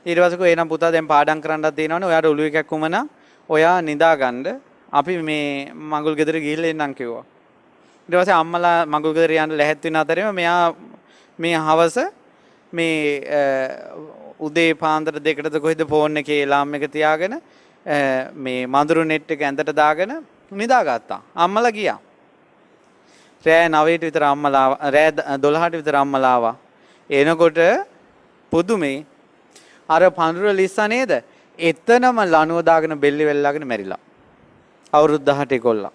ඊට පස්සේ කොහේ නම් පුතා දැන් පාඩම් කරන්නත් තියෙනවනේ. ඔයාට ඔළුවේ කැක්කුම නම් ඔයා නිදාගන්න අපි මේ මඟුල් ගෙදර ගිහිල්ලා එන්නම් කිව්වා. ඊට පස්සේ අම්මලා මඟුල් ගෙදර යන්න ලැහැත් වෙන අතරේම මෙයා මේ හවස මේ උදේ පාන්දර දෙකටද කොහෙද ෆෝන් එකේ ලාම් එක තියාගෙන මේ මඳුරු නෙට් එක ඇඳට දාගෙන නිදාගත්තා. අම්මලා ගියා. රෑ 9ට විතර අම්මලා රෑ 12ට විතර අම්මලා ආවා. එනකොට පුදුමේ අර පඳුර ලිස්සා නේද? එතනම ලණුව දාගෙන බෙල්ල වෙල්ලාගෙන මැරිලා. අවුරුදු 18 කොල්ලා.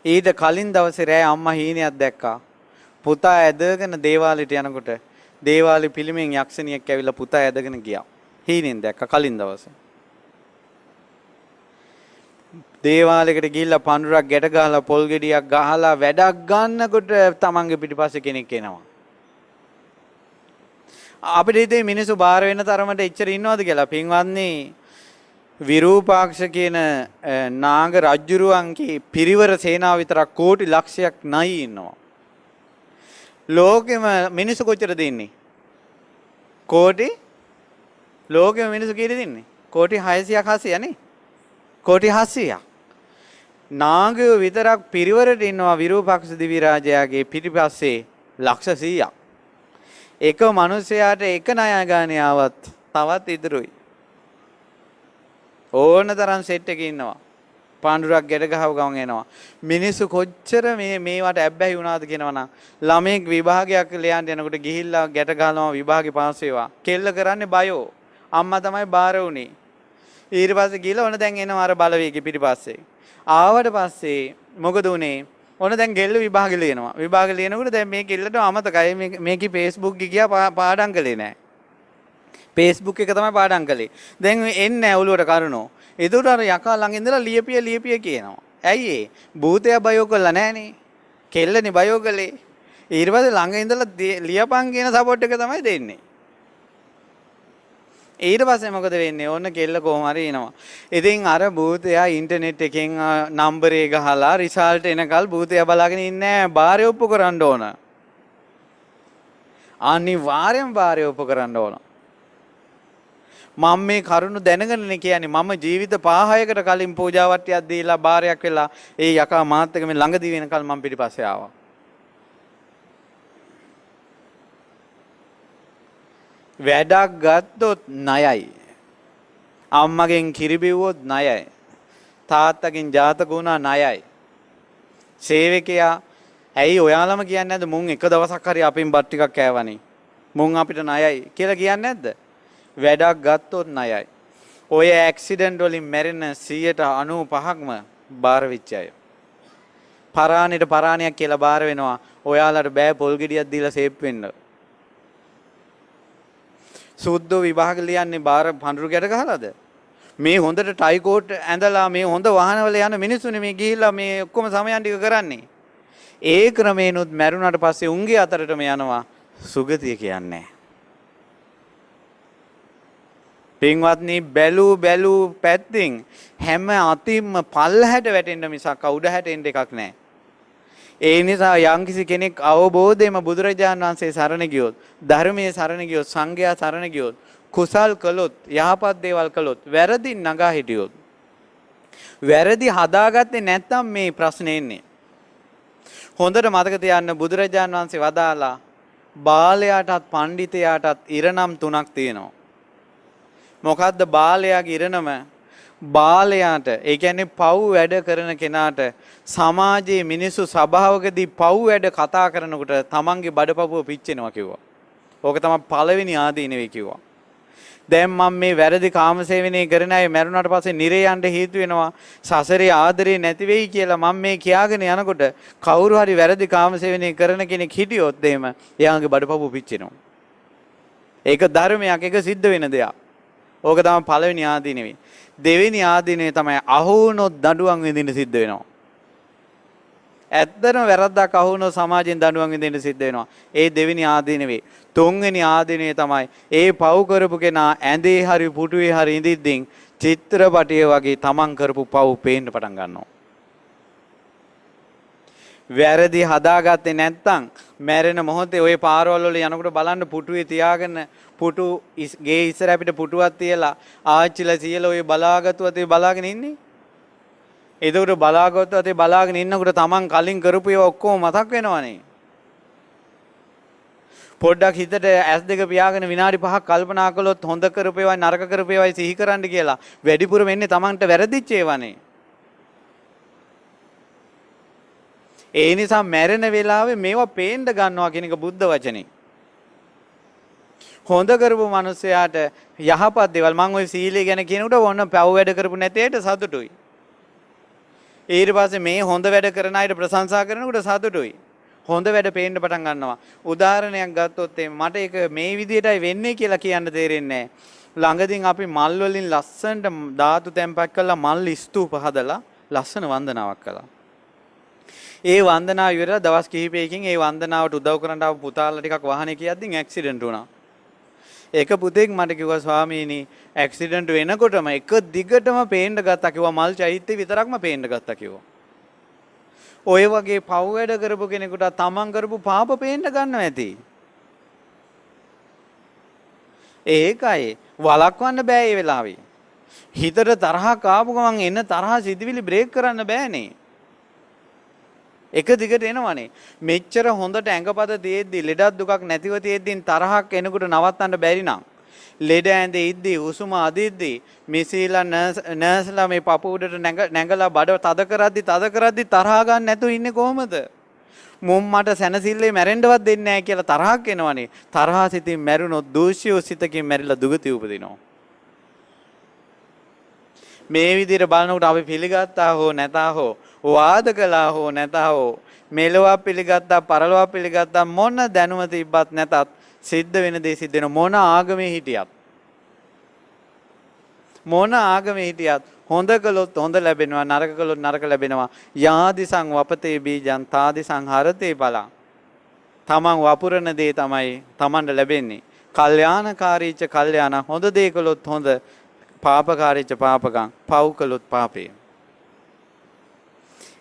ඊට කලින් දවසේ රෑ අම්මා හීනයක් දැක්කා. පුතා ඇදගෙන දේවාලෙට යනකොට දේවාලේ පිළිමෙන් යක්ෂණියක් ඇවිල්ලා පුතා ඇදගෙන ගියා. හීනෙන් දැක්කා කලින් දවසේ. දේවාලයකට ගිහිල්ලා පඳුරක් ගැට ගහලා පොල් ගෙඩියක් ගහලා වැඩක් ගන්නකොට තමන්ගේ පිටිපස්සේ කෙනෙක් එනවා. අපිට හිතේ මිනිස්සු බාර වෙන තරමට එච්චර ඉන්නවද කියලා. පින්වත්නි විරූපාක්ෂ කියන නාග රජුරුවන්ගේ පිරිවර සේනාව විතරක් කෝටි ලක්ෂයක් නයි ඉන්නවා. ලෝකෙම මිනිස්සු කොච්චරද ඉන්නේ? ලෝකෙම මිනිස්සු කීයද ඉන්නේ? කෝටි 600ක් 700 නේ? කෝටි 700ක්. නාගයෝ විතරක් පිරිවරට ඉන්නවා විරූපාක්ෂ දිවි රාජයාගේ පිටිපස්සේ ලක්ෂ 100ක්. එක මිනිසයාට එක ණය ගානේ ආවත් තවත් ඉදිරියි. ඕන තරම් සෙට් එකේ ඉන්නවා. පාණ්ඩුරක් ගැට ගහව ගමන් එනවා. මිනිස්සු කොච්චර මේවට ඇබ්බැහි වුණාද කියනවනම් ළමෙක් විභාගයක් ලියන්න යනකොට ගිහිල්ලා ගැට ගහනවා විභාගේ පාස් වේවා. කෙල්ල කරන්නේ බයෝ. අම්මා තමයි බාර උනේ. ඊට පස්සේ ගිහලා ඔන්න දැන් එනවා අර බලවේගය පිටිපස්සේ. ආවට පස්සේ මොකද උනේ? ඔන්න දැන් ගෙල්ල විභාගෙ ලියනවා. විභාගෙ ලියනකොට දැන් මේ කෙල්ලට අමතකයි මේකේ Facebook ගියා පාඩම් කළේ නැහැ. Facebook එක තමයි පාඩම් කළේ. දැන් එන්නේ නැහැ ඔළුවට කරුණෝ. ඒකට අර යකා ළඟ ඉඳලා ලියපිය කියනවා. ඇයි ඒ? භූතයා බයෝ කළා නැහනේ. කෙල්ලනේ බයෝ කළේ. ඊට පස්සේ ළඟ ඉඳලා ලියපන් කියන සපෝට් එක තමයි දෙන්නේ. ඊට පස්සේ මොකද වෙන්නේ? ඕන්න කෙල්ල කොහොම හරි එනවා. ඉතින් අර භූතයා ඉන්ටර්නෙට් එකෙන් නම්බර් එක ගහලා රිසල්ට් එනකල් භූතයා බලාගෙන ඉන්නේ නැහැ. බාරය ඔප්පු කරන්න ඕන. අනිවාර්යෙන් බාරය ඔප්පු කරන්න ඕන. මම මේ කරුණ දැනගෙනනේ කියන්නේ මම ජීවිත 5-6කට කලින් පූජා වට්ටියක් දීලා බාරයක් වෙලා ඒ යකා මාත් එක්ක මේ ළඟදී වෙනකල් මම පිටිපස්සේ ආවා. වැඩක් ගත්තොත් ණයයි. අම්මගෙන් කිරි බිව්වොත් ණයයි. තාත්තගෙන් ජාතක වුණා ණයයි. සේවකයා ඇයි ඔයාලම කියන්නේ නැද්ද මුන් එක දවසක් හරි අපෙන් බත් ටිකක් කෑවනේ. මුන් අපිට ණයයි කියලා කියන්නේ නැද්ද? වැඩක් ගත්තොත් ණයයි. ඔය ඇක්සිඩන්ට් වලින් මැරෙන 95%ක්ම බාර වෙච්ච අය. පරාණයට පරාණයක් කියලා බාර වෙනවා. ඔයාලට බෑ පොල් ගෙඩියක් දීලා සේප් වෙන්න. සුද්ධ විභාග ලියන්නේ බාර පඳුරු ගැට ගහලාද? මේ හොඳට ටයි කෝට් ඇඳලා මේ හොඳ වාහනවල යන මිනිස්සුනේ මේ ගිහිල්ලා මේ ඔක්කොම සමයන් ටික කරන්නේ. ඒ ක්‍රමේනොත් මැරුණාට පස්සේ උන්ගේ අතරටම යනවා සුගතිය කියන්නේ. පින්වත්නි බැලූ පැත්තෙන් හැම අතින්ම පල්ලහැට වැටෙන්න මිසක් උඩහැට එන්න එකක් නැහැ. ඒ නිසා යම්කිසි කෙනෙක් අවබෝධයෙන්ම බුදුරජාණන් වහන්සේ සරණ ගියොත්, ධර්මයේ සරණ ගියොත්, සංඝයා සරණ ගියොත්, කුසල් කළොත්, යහපත් දේවල් කළොත්, වැරදි නගා හිටියොත්, වැරදි හදාගත්තේ නැත්නම් මේ ප්‍රශ්නේ එන්නේ. හොඳට මතක තියාගන්න බුදුරජාණන් වහන්සේ වදාලා බාලයාටත් පඬිතයාටත් ඉරණම් තුනක් තියෙනවා. මොකද්ද බාලයාගේ ඉරණම? බාලයාට ඒ කියන්නේ පව් වැඩ කරන කෙනාට සමාජයේ මිනිස්සු සභාවකදී පව් වැඩ කතා කරනකොට තමන්ගේ බඩපපුව පිච්චෙනවා කිව්වා. ඕක තමයි පළවෙනි ආදීනවේ කිව්වා. දැන් මම මේ වැරදි කාමසේවනයේ කරන අය මැරුණාට පස්සේ නිරේ යන්න හේතු වෙනවා සසරේ ආදරේ නැති වෙයි කියලා මම මේ කියාගෙන යනකොට කවුරු හරි වැරදි කාමසේවනයේ කරන කෙනෙක් හිටියොත් එහෙම එයාගේ බඩපපුව පිච්චෙනවා. ඒක ධර්මයක්, ඒක සිද්ධ වෙන දෙයක්. ඕක තමයි පළවෙනි ආදීනවේ. දෙවෙනි ආදීනවේ තමයි අහු වුණොත් දඬුවම් විඳින්න සිද්ධ වෙනවා. ඇත්තටම වැරද්දක් අහු වුණොත් සමාජයෙන් දඬුවම් විඳින්න සිද්ධ වෙනවා. ඒ දෙවෙනි ආදීනවේ. තුන්වෙනි ආදීනවේ තමයි ඒ පව් කරපු කෙනා ඇඳේ හරි පුටුවේ හරි ඉඳිද්දී චිත්‍රපටිය වගේ තමන් කරපු පව් පේන්න පටන් ගන්නවා. වැරදි හදාගත්තේ නැත්නම් මැරෙන මොහොතේ ওই පාරවල් වල යනකොට බලන්න පුටුවේ තියාගෙන පුටු ගේ ඉස්සර අපිට පුටුවක් තියලා ආච්චිලා සීයලා ඔය බලාගත්තුවත් ඒ බලාගෙන ඉන්නේ. ඒකට බලාගත්තුවත් ඒ බලාගෙන ඉන්නකොට තමන් කලින් කරපු ඒවා ඔක්කොම මතක් වෙනවනේ. පොඩ්ඩක් හිතට S2 පියාගෙන විනාඩි 5ක් කල්පනා කළොත් හොඳ කරපු ඒවායි නරක කරපු ඒවායි සිහි කරන්න කියලා වැඩිපුර වෙන්නේ තමන්ට වැරදිච්ච ඒවානේ. ඒ නිසා මැරෙන වෙලාවේ මේවා පේන්න ගන්නවා කියන එක බුද්ධ වචනේ. හොඳ කරපු මිනිස්සයාට යහපත් දේවල් මම ওই සීලය ගැන කියනකොට ඕන පව් වැඩ කරපු නැති අයට සතුටුයි. ඊට පස්සේ මේ හොඳ වැඩ කරන අයට ප්‍රශංසා කරනකොට සතුටුයි. හොඳ වැඩ පේන්න පටන් ගන්නවා. උදාහරණයක් ගත්තොත් මට ඒක මේ විදිහටයි වෙන්නේ කියලා කියන්න තේරෙන්නේ නැහැ. ළඟදීන් අපි මල් වලින් ලස්සනට ධාතු තැන්පත් කරලා මල් ස්තූප හදලා ලස්සන වන්දනාවක් කළා. ඒ වන්දනාව ඉවරලා දවස් කිහිපයකින් ඒ වන්දනාවට උදව් කරන්න ආපු පුතාලා ටිකක් වාහනේ කියද්දී ඇක්සිඩන්ට් වුණා. ඒක පුතෙක් මට කිව්වා ස්වාමීනි ඇක්සිඩන්ට් වෙනකොටම එක දිගටම පේන්න ගත්තා කිව්වා මල් චෛත්‍ය විතරක්ම පේන්න ගත්තා කිව්වා. ඔය වගේ පව් වැඩ කරපු කෙනෙකුට තමන් කරපු පාප පේන්න ගන්නවා ඇති. ඒකයි වළක්වන්න බෑ මේ වෙලාවේ. හිතට තරහක් ආපු ගමන් එන තරහ සිතිවිලි බ්‍රේක් කරන්න බෑනේ. එක දිගට එනවනේ. මෙච්චර හොඳට ඇඟපත තියෙද්දි ලෙඩක් දුකක් නැතිව තියෙද්දි තරහක් එනකොට නවත්තන්න බැරි නම් ලෙඩ ඇඳේ ඉද්දි උසුම අදිද්දි මිසීලා නර්ස්ලා මේ පපුව උඩට නැගලා බඩ තද කරද්දි තරහ ගන්න නැතුව ඉන්නේ කොහමද? මුම් මට සැනසille මැරෙන්නවත් දෙන්නේ නැහැ කියලා තරහක් එනවනේ. තරහ සිතින් මැරුණොත් දූෂ්‍ය සිතකින් මැරිලා දුගති උපදිනවා. මේ විදිහට බලනකොට අපි පිළිගත්තා හෝ නැතා හෝ වාද කළා හෝ නැතා හෝ මෙලොව පිළිගත්තා පරලොව පිළිගත්තා මොන දැනුම තිබ්බත් නැතත් සිද්ධ වෙන දේ සිද්ධ වෙන මොන ආගමේ හිටියත් හොඳ කළොත් හොඳ ලැබෙනවා නරක කළොත් නරක ලැබෙනවා. යාදිසං වපතේ බීජං තාදිසං හරතේ බලං. තමන් වපුරන දේ තමයි තමන්ට ලැබෙන්නේ. කල්යාණකාරීච කල්යාණ හොඳ දේ කළොත් හොඳ පාපකාරීච පාපකං පව් කළොත් පාපේ.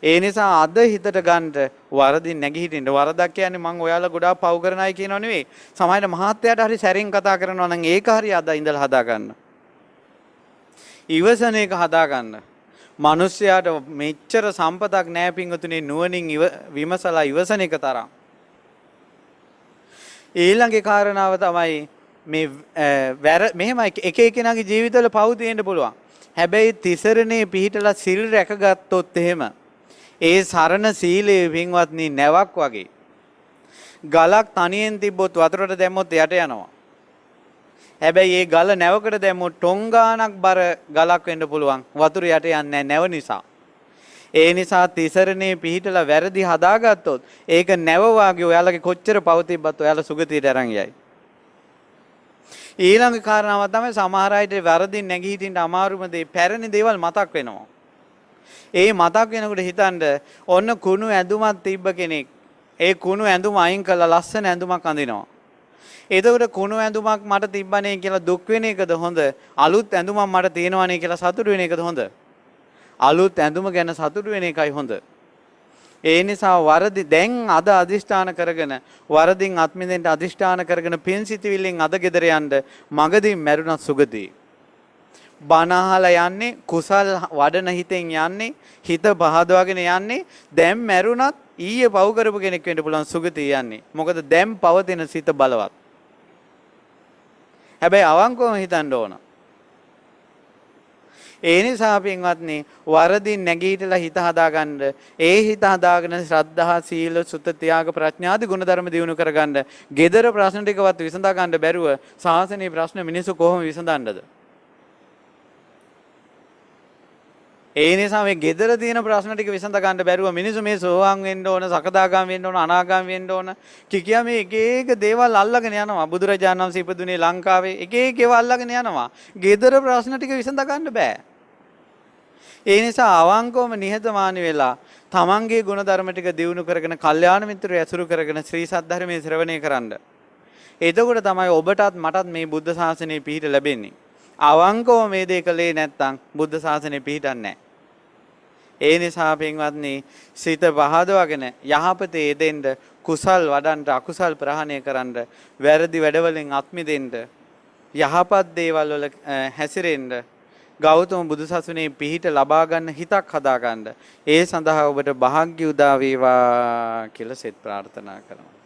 ඒ නිසා අද හිතට ගන්න වරදින් නැගී හිටින්න. වරදක් කියන්නේ මම ඔයාලා ගොඩාක් පව් කරන අය කියනව නෙවෙයි. සමහර මහත්යට හරි සැරින් කතා කරනවා නම් ඒක හරි අද ඉඳලා හදා ගන්න. ඉවසන එක හදා ගන්න. මිනිස්යාට මෙච්චර සම්පතක් නැහැ පින්වතුනි නුවණින් විමසලා ඉවසන එක තරම්. ඊළඟේ කාරණාව තමයි මේ මෙහෙමයි එක එකනාගේ ජීවිතවල පව් තියෙන්න පුළුවන්. හැබැයි තිසරණේ පිහිටලා සිල් රැකගත්තොත් එහෙම ඒ සරණ සීලේ පින්වත්නි නැවක් වගේ. ගලක් තනියෙන් තිබ්බොත් වතුරට දැම්මොත් යට යනවා. හැබැයි ඒ ගල නැවකට දැම්මොත් ටොංගානක් බර ගලක් වෙන්න පුළුවන්. වතුර යට යන්නේ නැව නිසා. ඒ නිසා තිසරණේ පිහිටලා වැරදි හදාගත්තොත් ඒක නැව වාගේ ඔයාලගේ කොච්චර පව් තිබ්බත් ඔයාලා සුගතියට අරන් යයි. ඊළඟ කාරණාව තමයි සමහර අයට වැරදින් නැගී හිටින්න අමාරුම දේ පැරණි දේවල් මතක් වෙනවා. ඒ මතක් වෙනකොට හිතන්න ඔන්න කුණු ඇඳුමක් තිබ්බ කෙනෙක් ඒ කුණු ඇඳුම අයින් කරලා ලස්සන ඇඳුමක් අඳිනවා. එතකොට කුණු ඇඳුමක් මට තිබ්බනේ කියලා දුක් වෙන එකද හොඳ? අලුත් ඇඳුමක් මට තියෙනවනේ කියලා සතුටු වෙන එකද හොඳ? අලුත් ඇඳුම ගැන සතුටු වෙන එකයි හොඳ. ඒ නිසා වරදි දැන් අද අදිෂ්ඨාන කරගෙන වරදින් අත්මිදෙන්න අදිෂ්ඨාන කරගෙන පින් සිතවිල්ලෙන් අද ගෙදර යන්න මගදී මැරුණත් සුගතියි. බණ අහලා යන්නේ කුසල් වඩන හිතෙන් යන්නේ හිත පහදවාගෙන යන්නේ දැන් මැරුණත් ඊයේ පව් කරපු කෙනෙක් වෙන්න පුළුවන් සුගතිය යන්නේ. මොකද දැන් පවතින සිත බලවත්. හැබැයි අවංකවම හිතන්න ඕන. ඒ නිසා පින්වත්නි වරදින් නැගීටලා හිත හදාගන්න ඒ හිත හදාගෙන ශ්‍රද්ධා සීල සුත ත්‍යාග ප්‍රඥාදී ගුණධර්ම දියුණු කරගන්න gedara ප්‍රශ්න ටිකවත් විසඳා ගන්න බැරුව සාසනීය ප්‍රශ්න මිනිස්සු කොහොම විසඳන්නද? ඒ නිසා මේ gedara තියෙන ප්‍රශ්න ටික විසඳ ගන්න බැරුව මිනිස්සු මේ සෝවාන් වෙන්න ඕන, සකදාගාම වෙන්න ඕන, අනාගාම වෙන්න ඕන කියා මේ එක එක දේවල් අල්ලගෙන යනවා. බුදුරජාණන් වහන්සේ ඉපදුනේ ලංකාවේ එක එක ඒවා අල්ලගෙන යනවා. gedara ප්‍රශ්න ටික විසඳ ගන්න බෑ. ඒ නිසා අවංකවම නිහතමානී වෙලා තමන්ගේ ගුණධර්ම ටික දියුණු කරගෙන කල්යාණ මිත්‍රය ඇසුරු කරගෙන ශ්‍රී සද්ධර්මයේ ශ්‍රවණය කරන්න. එතකොට තමයි ඔබටත් මටත් මේ බුද්ධ ශාසනයේ පිහිට ලැබෙන්නේ. අවංකව මේ දේ කළේ නැත්නම් බුද්ධ ශාසනය පිහිටන්නේ නැහැ. ඒ නිසා පින්වත්නි සිත පහදවගෙන යහපතේ යෙදෙන්න කුසල් වඩන්න අකුසල් ප්‍රහාණය කරන්න වැරදි වැඩවලින් අත් මිදෙන්න යහපත් දේවල් වල හැසිරෙන්න ගෞතම බුදුසසුනේ පිහිට ලබා ගන්න හිතක් හදා ගන්න. ඒ සඳහා ඔබට භාග්‍ය උදා වේවා කියලා සෙත් ප්‍රාර්ථනා කරනවා.